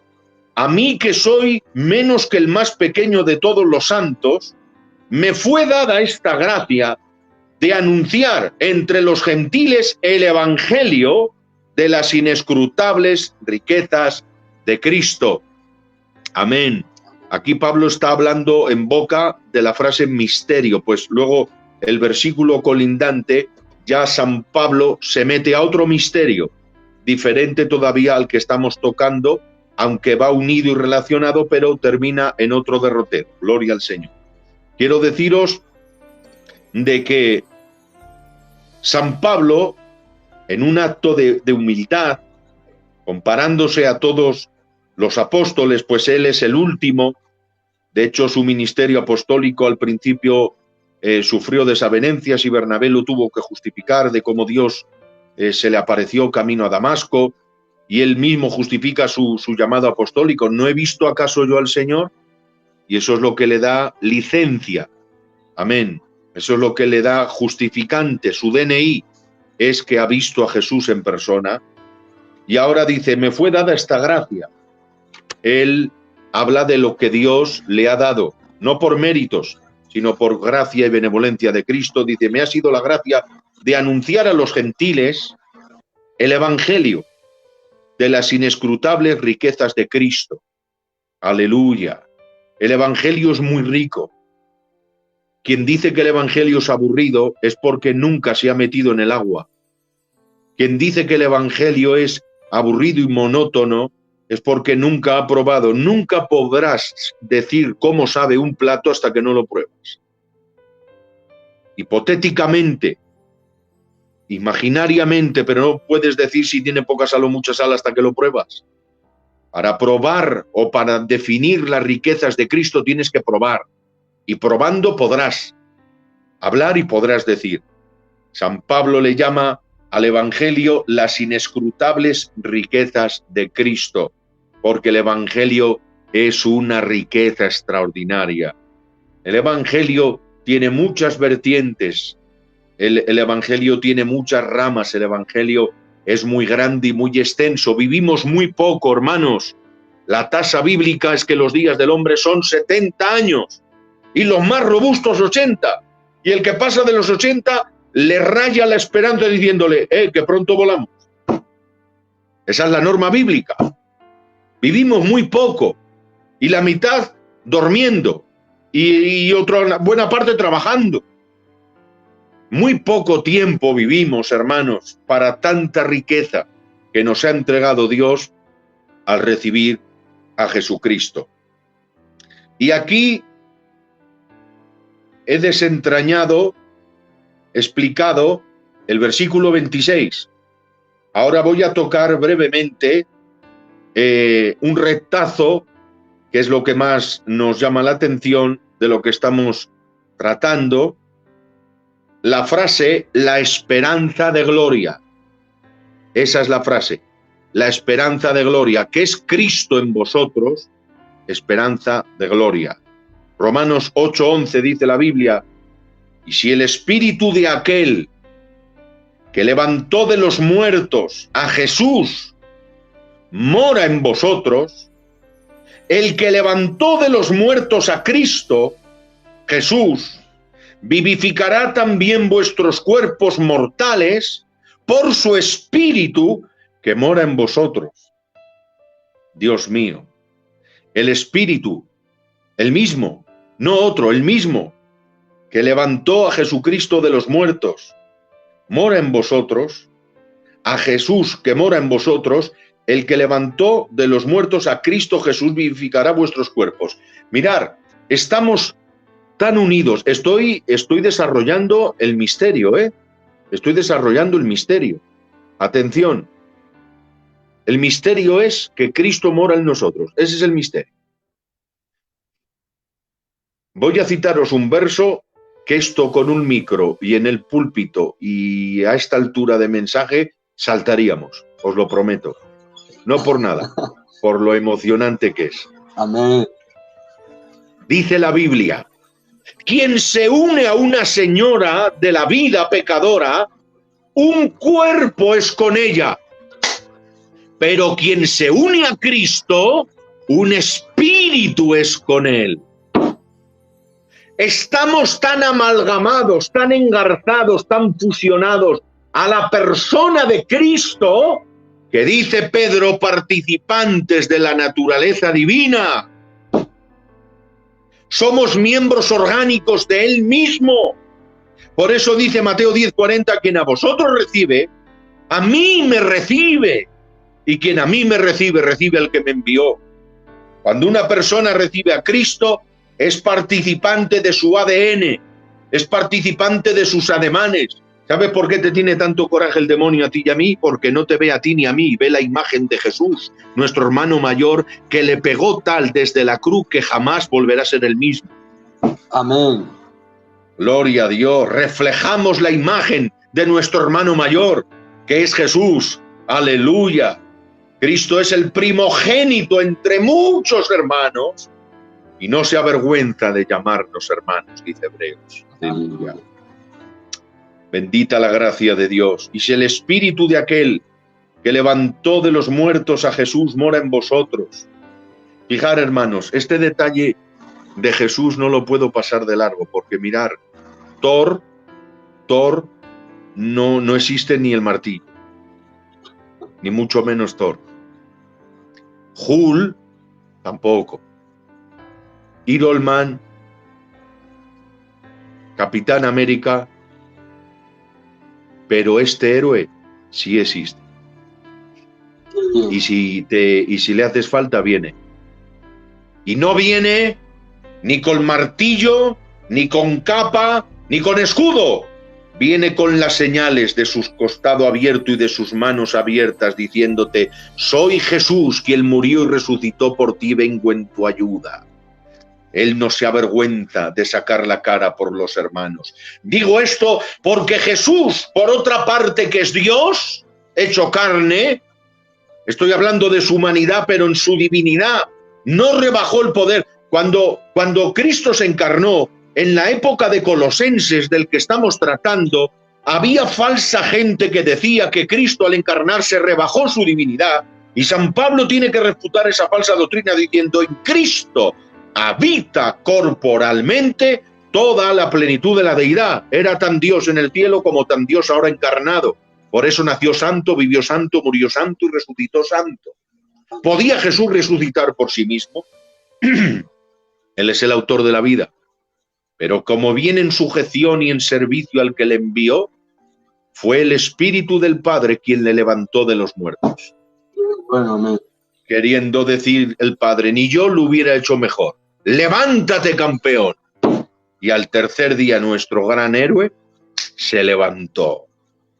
a mí que soy menos que el más pequeño de todos los santos, me fue dada esta gracia de anunciar entre los gentiles el evangelio de las inescrutables riquezas de Cristo. Amén. Aquí Pablo está hablando en boca de la frase misterio, pues luego el versículo colindante, ya San Pablo se mete a otro misterio, diferente todavía al que estamos tocando, aunque va unido y relacionado, pero termina en otro derrotero. Gloria al Señor. Quiero deciros de que San Pablo, en un acto de humildad, comparándose a todos los apóstoles, pues él es el último. De hecho, su ministerio apostólico al principio sufrió desavenencias y Bernabé lo tuvo que justificar de cómo Dios se le apareció camino a Damasco, y él mismo justifica su llamado apostólico. ¿No he visto acaso yo al Señor? Y eso es lo que le da licencia. Amén. Eso es lo que le da justificante. Su DNI es que ha visto a Jesús en persona. Y ahora dice, me fue dada esta gracia. Él habla de lo que Dios le ha dado, no por méritos, sino por gracia y benevolencia de Cristo. Dice, me ha sido la gracia de anunciar a los gentiles el evangelio de las inescrutables riquezas de Cristo. Aleluya. El evangelio es muy rico. Quien dice que el evangelio es aburrido es porque nunca se ha metido en el agua. Quien dice que el evangelio es aburrido y monótono es porque nunca ha probado. Nunca podrás decir cómo sabe un plato hasta que no lo pruebas. Hipotéticamente, imaginariamente, pero no puedes decir si tiene poca sal o mucha sal hasta que lo pruebas. Para probar o para definir las riquezas de Cristo tienes que probar. Y probando podrás hablar y podrás decir. San Pablo le llama al evangelio las inescrutables riquezas de Cristo, porque el evangelio es una riqueza extraordinaria. El evangelio tiene muchas vertientes, el evangelio tiene muchas ramas, el evangelio es muy grande y muy extenso. Vivimos muy poco, hermanos. La tasa bíblica es que los días del hombre son 70 años y los más robustos 80. Y el que pasa de los 80 le raya la esperanza diciéndole, que pronto volamos. Esa es la norma bíblica. Vivimos muy poco y la mitad durmiendo y otra buena parte trabajando. Muy poco tiempo vivimos, hermanos, para tanta riqueza que nos ha entregado Dios al recibir a Jesucristo. Y aquí he desentrañado, explicado el versículo 26. Ahora voy a tocar brevemente un retazo, que es lo que más nos llama la atención de lo que estamos tratando, la frase, la esperanza de gloria. Esa es la frase, la esperanza de gloria, que es Cristo en vosotros, esperanza de gloria. Romanos 8:11 dice la Biblia, y si el espíritu de aquel que levantó de los muertos a Jesús mora en vosotros, el que levantó de los muertos a Cristo, Jesús, vivificará también vuestros cuerpos mortales por su espíritu que mora en vosotros. Dios mío, el espíritu, el mismo, no otro, el mismo, que levantó a Jesucristo de los muertos, mora en vosotros, a Jesús que mora en vosotros, el que levantó de los muertos a Cristo Jesús vivificará vuestros cuerpos. Mirad, estamos tan unidos. Estoy desarrollando el misterio, Estoy desarrollando el misterio. Atención. El misterio es que Cristo mora en nosotros. Ese es el misterio. Voy a citaros un verso que esto con un micro y en el púlpito y a esta altura de mensaje saltaríamos, os lo prometo. No por nada, por lo emocionante que es. Amén. Dice la Biblia, quien se une a una señora de la vida pecadora, un cuerpo es con ella. Pero quien se une a Cristo, un espíritu es con él. Estamos tan amalgamados, tan engarzados, tan fusionados a la persona de Cristo, que dice Pedro, participantes de la naturaleza divina. Somos miembros orgánicos de Él mismo. Por eso dice Mateo 10:40, quien a vosotros recibe, a mí me recibe. Y quien a mí me recibe, recibe al que me envió. Cuando una persona recibe a Cristo, es participante de su ADN, es participante de sus ademanes. ¿Sabes por qué te tiene tanto coraje el demonio a ti y a mí? Porque no te ve a ti ni a mí, ve la imagen de Jesús, nuestro hermano mayor, que le pegó tal desde la cruz que jamás volverá a ser el mismo. Amén. Gloria a Dios, reflejamos la imagen de nuestro hermano mayor, que es Jesús. Aleluya. Cristo es el primogénito entre muchos hermanos y no se avergüenza de llamarnos hermanos, dice Hebreos. Aleluya. Bendita la gracia de Dios. Y si el espíritu de aquel que levantó de los muertos a Jesús mora en vosotros. Fijar, hermanos, este detalle de Jesús no lo puedo pasar de largo, porque mirar, Thor, no existe ni el martillo, ni mucho menos Thor. Hulk, tampoco. Iron Man, Capitán América, pero este héroe sí existe. Y si le haces falta, viene. Y no viene ni con martillo, ni con capa, ni con escudo. Viene con las señales de su costado abierto y de sus manos abiertas, diciéndote, soy Jesús, quien murió y resucitó por ti, vengo en tu ayuda. Él no se avergüenza de sacar la cara por los hermanos. Digo esto porque Jesús, por otra parte, que es Dios, hecho carne, estoy hablando de su humanidad, pero en su divinidad, no rebajó el poder. Cuando Cristo se encarnó, en la época de Colosenses del que estamos tratando, había falsa gente que decía que Cristo al encarnarse rebajó su divinidad, y San Pablo tiene que refutar esa falsa doctrina diciendo, en Cristo habita corporalmente toda la plenitud de la deidad. Era tan Dios en el cielo como tan Dios ahora encarnado. Por eso nació santo, vivió santo, murió santo y resucitó santo. ¿Podía Jesús resucitar por sí mismo? Él es el autor de la vida. Pero como viene en sujeción y en servicio al que le envió, fue el Espíritu del Padre quien le levantó de los muertos. Bueno, amén. Queriendo decir el Padre, ni yo lo hubiera hecho mejor. Levántate, campeón. Y al tercer día nuestro gran héroe se levantó.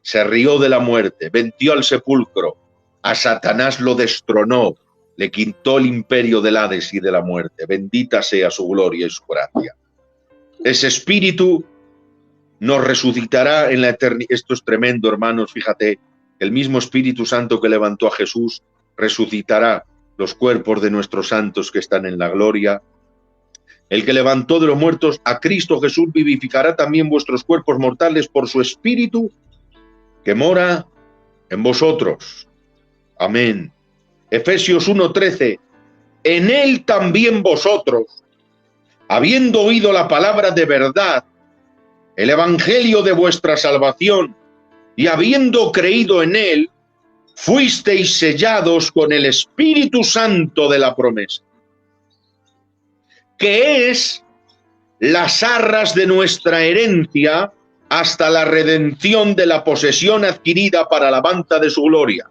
se rió de la muerte, venció al sepulcro, a Satanás lo destronó, le quitó el imperio del Hades y de la muerte. Bendita sea su gloria y su gracia. Ese espíritu nos resucitará en la eternidad. Esto es tremendo, hermanos. Fíjate, el mismo Espíritu Santo que levantó a Jesús resucitará los cuerpos de nuestros santos que están en la gloria. El que levantó de los muertos a Cristo Jesús vivificará también vuestros cuerpos mortales por su Espíritu que mora en vosotros. Amén. Efesios 1:13. En él también vosotros, habiendo oído la palabra de verdad, el evangelio de vuestra salvación, y habiendo creído en él, fuisteis sellados con el Espíritu Santo de la promesa, que es las arras de nuestra herencia hasta la redención de la posesión adquirida para alabanza de su gloria.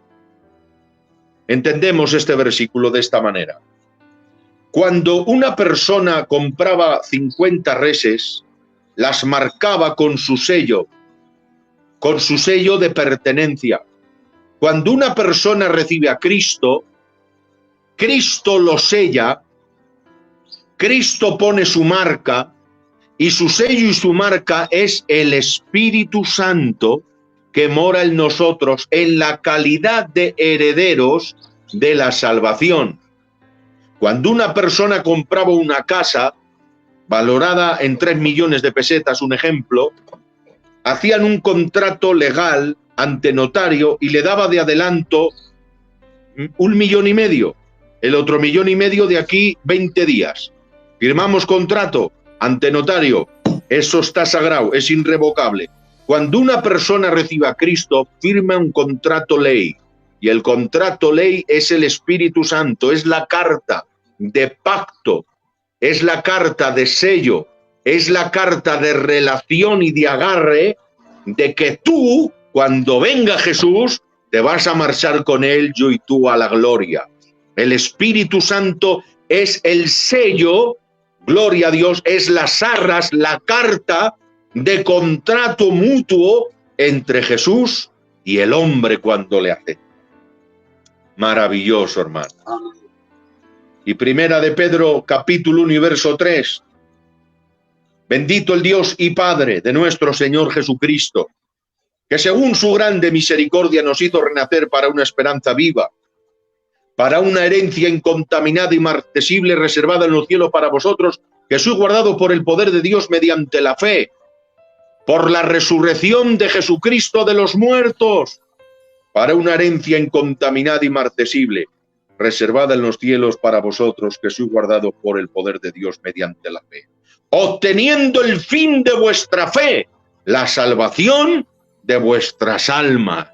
Entendemos este versículo de esta manera. Cuando una persona compraba 50 reses, las marcaba con su sello de pertenencia. Cuando una persona recibe a Cristo, Cristo lo sella, Cristo pone su marca, y su sello y su marca es el Espíritu Santo que mora en nosotros en la calidad de herederos de la salvación. Cuando una persona compraba una casa valorada en 3 millones de pesetas, un ejemplo, hacían un contrato legal ante notario y le daba de adelanto 1,5 millones, el otro 1,5 millones de aquí 20 días. Firmamos contrato ante notario, eso está sagrado, es irrevocable. Cuando una persona recibe a Cristo, firma un contrato ley, y el contrato ley es el Espíritu Santo, es la carta de pacto, es la carta de sello, es la carta de relación y de agarre de que tú, cuando venga Jesús, te vas a marchar con él, yo y tú, a la gloria. El Espíritu Santo es el sello, gloria a Dios, es las arras, la carta de contrato mutuo entre Jesús y el hombre cuando le acepta. Maravilloso, hermano. Y primera de Pedro, capítulo 1 y verso 3. Bendito el Dios y Padre de nuestro Señor Jesucristo, que según su grande misericordia nos hizo renacer para una esperanza viva, para una herencia incontaminada y marcesible reservada en los cielos para vosotros, que sois guardados por el poder de Dios mediante la fe, por la resurrección de Jesucristo de los muertos, para una herencia incontaminada y marcesible, reservada en los cielos para vosotros, que sois guardados por el poder de Dios mediante la fe, obteniendo el fin de vuestra fe, la salvación de vuestras almas.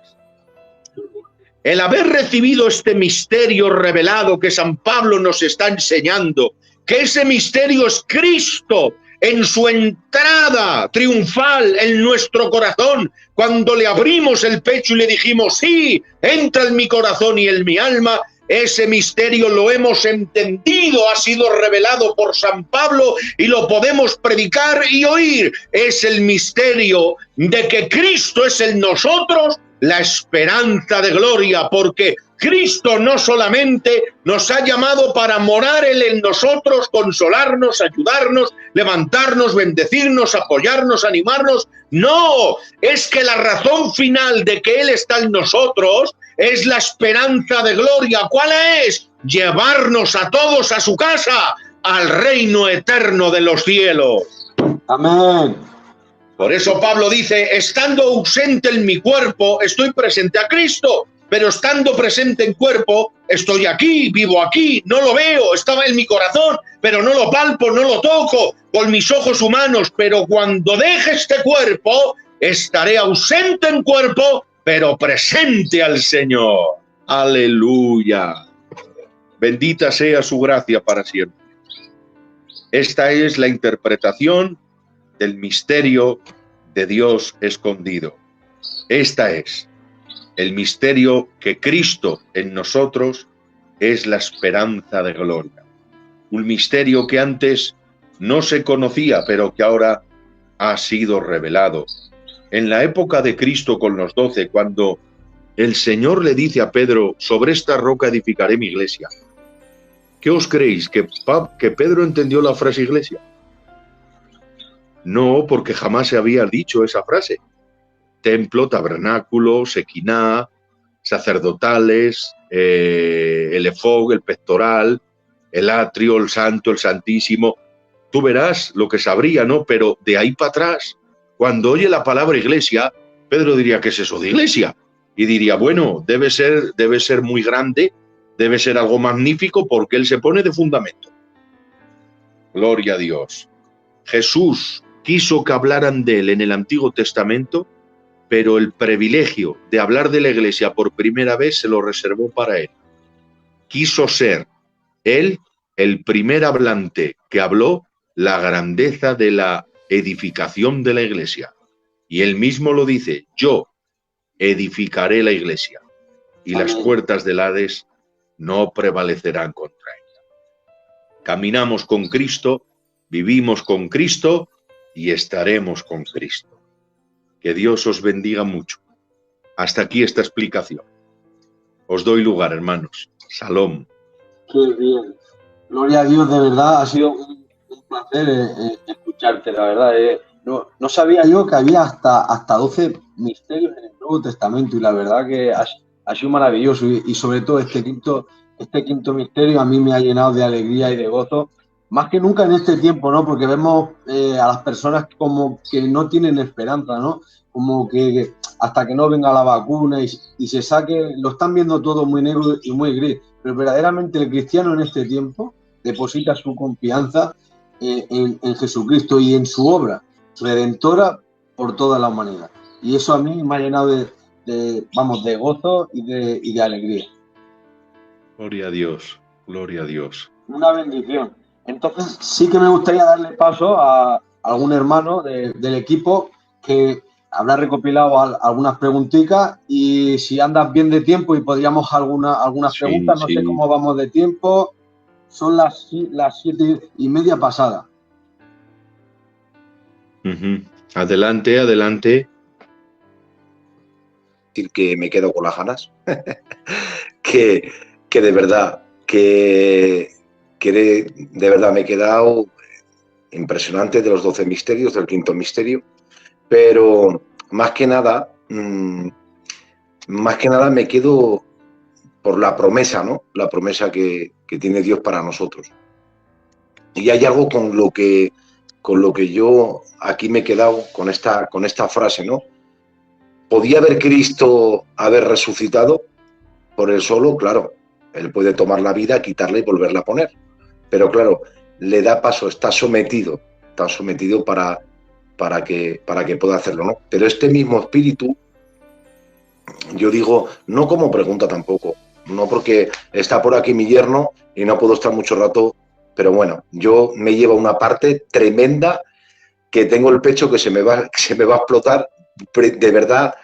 El haber recibido este misterio revelado que San Pablo nos está enseñando, que ese misterio es Cristo en su entrada triunfal en nuestro corazón, cuando le abrimos el pecho y le dijimos, sí, entra en mi corazón y en mi alma. Ese misterio lo hemos entendido, ha sido revelado por San Pablo y lo podemos predicar y oír. Es el misterio de que Cristo es en nosotros la esperanza de gloria, porque Cristo no solamente nos ha llamado para morar Él en nosotros, consolarnos, ayudarnos, levantarnos, bendecirnos, apoyarnos, animarnos. No, es que la razón final de que Él está en nosotros es la esperanza de gloria. ¿Cuál es? Llevarnos a todos a su casa, al reino eterno de los cielos. Amén. Por eso Pablo dice, estando ausente en mi cuerpo, estoy presente a Cristo, pero estando presente en cuerpo, estoy aquí, vivo aquí, no lo veo, estaba en mi corazón, pero no lo palpo, no lo toco con mis ojos humanos, pero cuando deje este cuerpo, estaré ausente en cuerpo, pero presente al Señor. Aleluya. Bendita sea su gracia para siempre. Esta es la interpretación del misterio de Dios escondido. Esta es el misterio que Cristo en nosotros es la esperanza de gloria. Un misterio que antes no se conocía, pero que ahora ha sido revelado. en la época de Cristo con los 12, cuando el Señor le dice a Pedro, sobre esta roca edificaré mi iglesia. ¿Qué os creéis? ¿Que Pedro entendió la frase iglesia? No, porque jamás se había dicho esa frase. Templo, tabernáculo, sequiná, sacerdotales, el efod, el pectoral, el atrio, el santo, el santísimo. Tú verás lo que sabría, ¿no? Pero de ahí para atrás, cuando oye la palabra iglesia, Pedro diría, ¿qué es eso de iglesia? Y diría, bueno, debe ser muy grande, debe ser algo magnífico, porque él se pone de fundamento. Gloria a Dios. Jesús quiso que hablaran de él en el Antiguo Testamento, pero el privilegio de hablar de la iglesia por primera vez se lo reservó para él. Quiso ser él el primer hablante que habló la grandeza de la edificación de la iglesia. Y él mismo lo dice, yo edificaré la iglesia y las puertas del Hades no prevalecerán contra ella. Caminamos con Cristo, vivimos con Cristo y estaremos con Cristo. Que Dios os bendiga mucho. Hasta aquí esta explicación. Os doy lugar, hermanos. Salom. Qué bien. Gloria a Dios, de verdad, ha sido un placer escucharte, la verdad. No sabía yo que había hasta 12 misterios en el Nuevo Testamento y la verdad que ha sido maravilloso y sobre todo este quinto misterio a mí me ha llenado de alegría y de gozo, más que nunca en este tiempo, ¿no? Porque vemos a las personas como que no tienen esperanza, ¿no? Como que hasta que no venga la vacuna y se saque, lo están viendo todo muy negro y muy gris, pero verdaderamente el cristiano en este tiempo deposita su confianza en Jesucristo y en su obra redentora por toda la humanidad. Y eso a mí me ha llenado de gozo y de alegría. Gloria a Dios, gloria a Dios. Una bendición. Entonces sí que me gustaría darle paso a algún hermano del equipo que habrá recopilado algunas preguntitas y si andas bien de tiempo y podríamos algunas preguntas, no sé cómo vamos de tiempo. Son las 7:30 pasadas. Adelante, adelante. Decir que me quedo con las ganas, que de verdad, que de verdad me he quedado impresionante de los 12 misterios, del quinto misterio, pero más que nada me quedo por la promesa, ¿no? La promesa que tiene Dios para nosotros. Y hay algo con lo que yo aquí me he quedado con esta frase, ¿no? ¿Podía haber Cristo haber resucitado por él solo? Claro, él puede tomar la vida, quitarla y volverla a poner. Pero claro, le da paso, está sometido para que pueda hacerlo, ¿no? Pero este mismo espíritu, yo digo, no como pregunta tampoco, no porque está por aquí mi yerno y no puedo estar mucho rato, pero bueno, yo me llevo una parte tremenda que tengo el pecho que se me va a explotar, de verdad,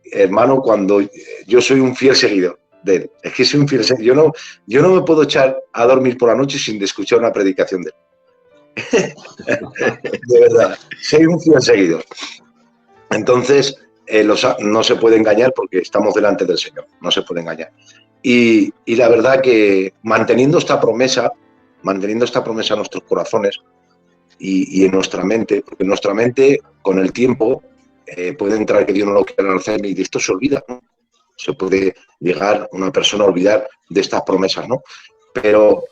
hermano, cuando yo soy un fiel seguidor de él. Es que soy un fiel seguidor. Yo no me puedo echar a dormir por la noche sin escuchar una predicación de él. De verdad, soy un fiel seguidor. Entonces, no se puede engañar porque estamos delante del Señor, no se puede engañar. Y la verdad que manteniendo esta promesa en nuestros corazones y en nuestra mente, porque en nuestra mente, con el tiempo, puede entrar que Dios no lo quiera hacer y de esto se olvida, ¿no? Se puede llegar una persona a olvidar de estas promesas, ¿no? Pero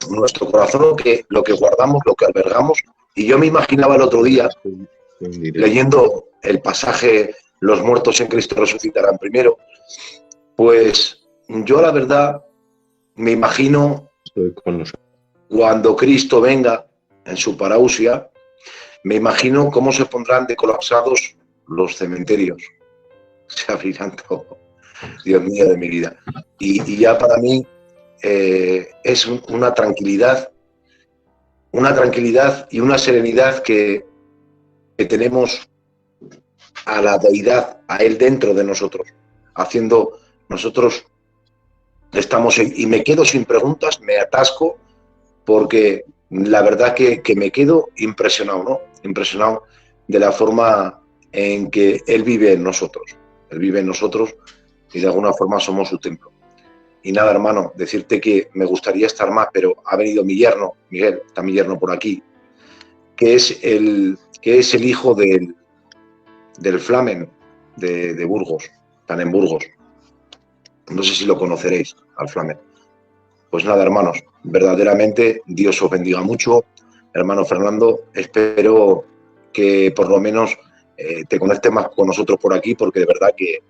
nuestro corazón, lo que guardamos, lo que albergamos, y yo me imaginaba el otro día, leyendo el pasaje, los muertos en Cristo resucitarán primero, pues yo la verdad me imagino cuando Cristo venga en su parousia, me imagino cómo se pondrán de colapsados los cementerios. Se abrirán todo. Dios mío de mi vida. Y ya para mí es una tranquilidad y una serenidad que tenemos a la deidad, a Él dentro de nosotros, haciendo nosotros estamos y me quedo sin preguntas, me atasco porque la verdad que me quedo impresionado, ¿no? Impresionado de la forma en que Él vive en nosotros. Él vive en nosotros y de alguna forma somos su templo. Y nada, hermano, decirte que me gustaría estar más, pero ha venido mi yerno, Miguel, está mi yerno por aquí, que es el hijo del Flamen de Burgos, están en Burgos. No sé si lo conoceréis, al Flamen. Pues nada, hermanos, verdaderamente Dios os bendiga mucho. Hermano Fernando, espero que por lo menos te conectes más con nosotros por aquí, porque de verdad que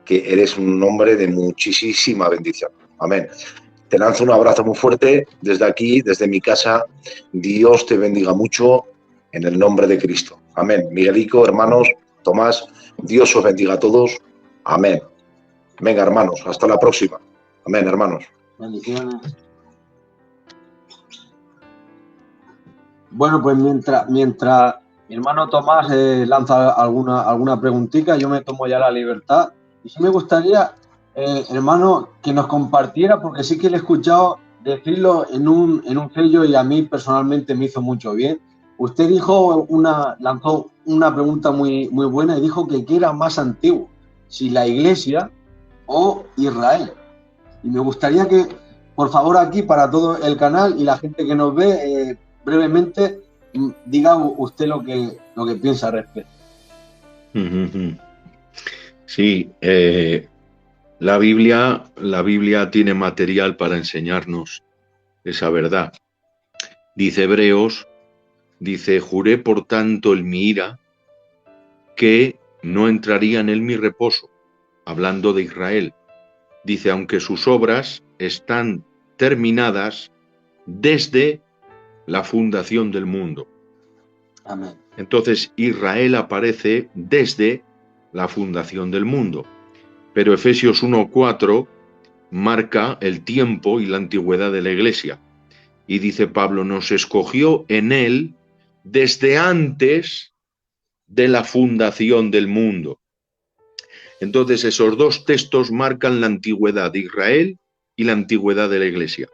eres un hombre de muchísima bendición. Amén. Te lanzo un abrazo muy fuerte desde aquí, desde mi casa. Dios te bendiga mucho en el nombre de Cristo. Amén. Miguelico, hermanos, Tomás, Dios os bendiga a todos. Amén. Venga, hermanos, hasta la próxima. Amén, hermanos. Bendiciones. Bueno, pues mientras mi hermano Tomás lanza alguna preguntita, yo me tomo ya la libertad. Y sí me gustaría, hermano, que nos compartiera, porque sí que le he escuchado decirlo en un sello y a mí personalmente me hizo mucho bien. Usted lanzó una pregunta muy, muy buena y dijo que ¿qué era más antiguo? Si la Iglesia o Israel. Y me gustaría que, por favor, aquí para todo el canal y la gente que nos ve, brevemente diga usted lo que piensa al respecto. Sí, la Biblia tiene material para enseñarnos esa verdad. Dice Hebreos, dice, juré por tanto en mi ira que no entraría en él mi reposo, hablando de Israel. Dice, aunque sus obras están terminadas desde la fundación del mundo. Amén. Entonces Israel aparece desde la fundación del mundo. Pero Efesios 1:4 marca el tiempo y la antigüedad de la Iglesia. Y dice Pablo, nos escogió en él desde antes de la fundación del mundo. Entonces esos dos textos marcan la antigüedad de Israel y la antigüedad de la Iglesia.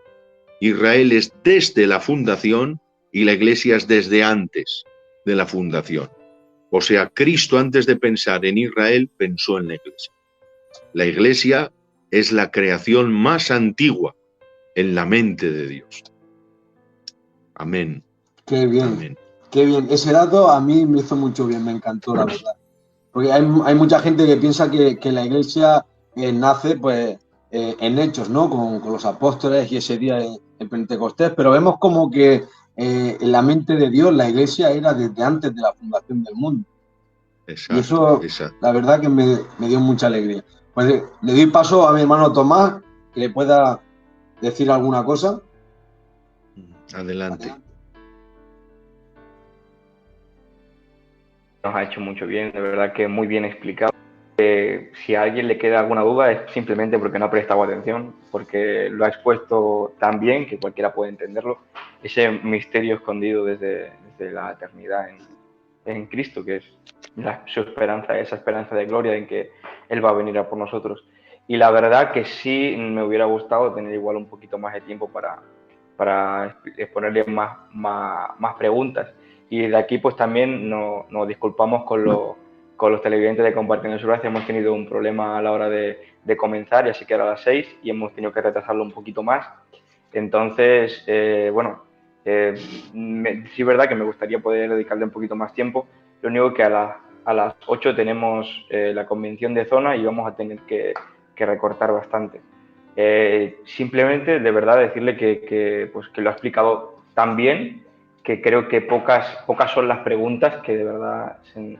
Israel es desde la fundación y la Iglesia es desde antes de la fundación. O sea, Cristo antes de pensar en Israel pensó en la Iglesia. La Iglesia es la creación más antigua en la mente de Dios. Amén. Qué bien, Amén. qué bien. Ese dato a mí me hizo mucho bien, me encantó, la verdad. Porque hay mucha gente que piensa que la Iglesia nace pues en hechos, ¿no? Con los apóstoles y ese día de Pentecostés, pero vemos como que en la mente de Dios la Iglesia era desde antes de la fundación del mundo. Exacto, Y eso, exacto. la verdad que me dio mucha alegría. Pues le doy paso a mi hermano Tomás, que le pueda decir alguna cosa. Adelante. Nos ha hecho mucho bien, de verdad que muy bien explicado. Si a alguien le queda alguna duda es simplemente porque no ha prestado atención, porque lo ha expuesto tan bien que cualquiera puede entenderlo. Ese misterio escondido desde la eternidad en Cristo, que es su esperanza, esa esperanza de gloria en que Él va a venir a por nosotros. Y la verdad que sí me hubiera gustado tener igual un poquito más de tiempo para exponerle más preguntas. Y de aquí pues también nos disculpamos con los televidentes de Compartiendo Su Gracia. Hemos tenido un problema a la hora de comenzar, ya sé que era a las 6 y hemos tenido que retrasarlo un poquito más. Entonces, sí es verdad que me gustaría poder dedicarle un poquito más tiempo. Lo único que a las 8 tenemos la convención de zona y vamos a tener que recortar bastante. Simplemente, de verdad, decirle que lo ha explicado tan bien que creo que pocas son las preguntas que de verdad se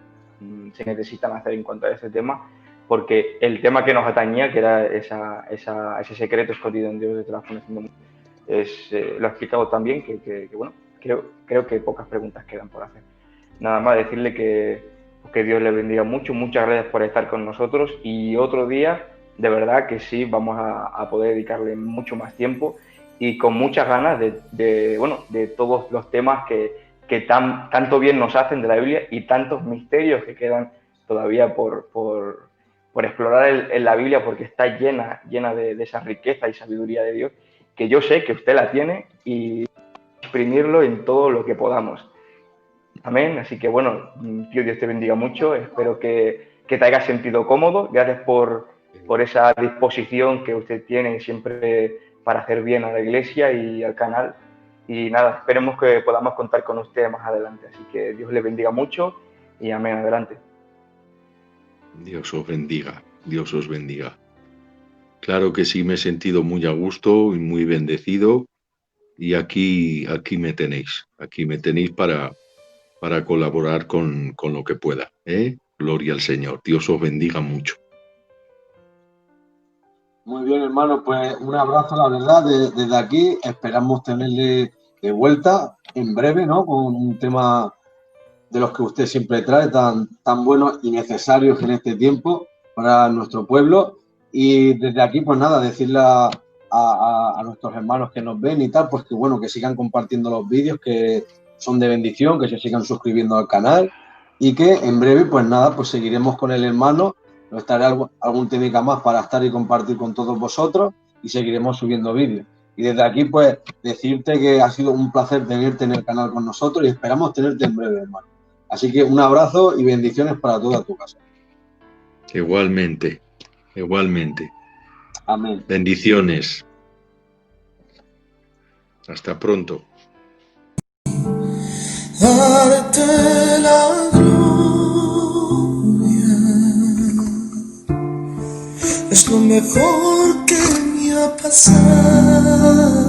necesitan hacer en cuanto a este tema, porque el tema que nos atañía, que era ese secreto escondido en Dios desde la fundación del mundo, lo ha explicado tan bien que bueno, creo que pocas preguntas quedan por hacer. Nada más decirle que Dios le bendiga mucho, muchas gracias por estar con nosotros y otro día, de verdad que sí, vamos a poder dedicarle mucho más tiempo y con muchas ganas de todos los temas que tanto bien nos hacen de la Biblia y tantos misterios que quedan todavía por explorar en la Biblia, porque está llena de esa riqueza y sabiduría de Dios, que yo sé que usted la tiene, y exprimirlo en todo lo que podamos. Amén. Así que bueno, tío, Dios te bendiga mucho. Espero que te hayas sentido cómodo. Gracias por esa disposición que usted tiene siempre para hacer bien a la iglesia y al canal. Y nada, esperemos que podamos contar con usted más adelante. Así que Dios le bendiga mucho y amén. Adelante. Dios os bendiga, Dios os bendiga. Claro que sí, me he sentido muy a gusto y muy bendecido. Y aquí me tenéis para colaborar con lo que pueda. Gloria al Señor. Dios os bendiga mucho. Muy bien, hermano, pues un abrazo, la verdad, desde aquí. Esperamos tenerle de vuelta en breve, ¿no? Con un tema de los que usted siempre trae, tan buenos y necesarios en este tiempo para nuestro pueblo. Y desde aquí, pues nada, decirle a nuestros hermanos que nos ven y tal, pues que bueno, que sigan compartiendo los vídeos que son de bendición, que se sigan suscribiendo al canal y que en breve, pues nada, pues seguiremos con el hermano. Nos estaré algún técnica más para estar y compartir con todos vosotros y seguiremos subiendo vídeos. Y desde aquí, pues, decirte que ha sido un placer tenerte en el canal con nosotros y esperamos tenerte en breve, hermano. Así que un abrazo y bendiciones para toda tu casa. Igualmente, igualmente. Amén. Bendiciones. Hasta pronto. Darte la gloria es lo mejor que me ha pasado.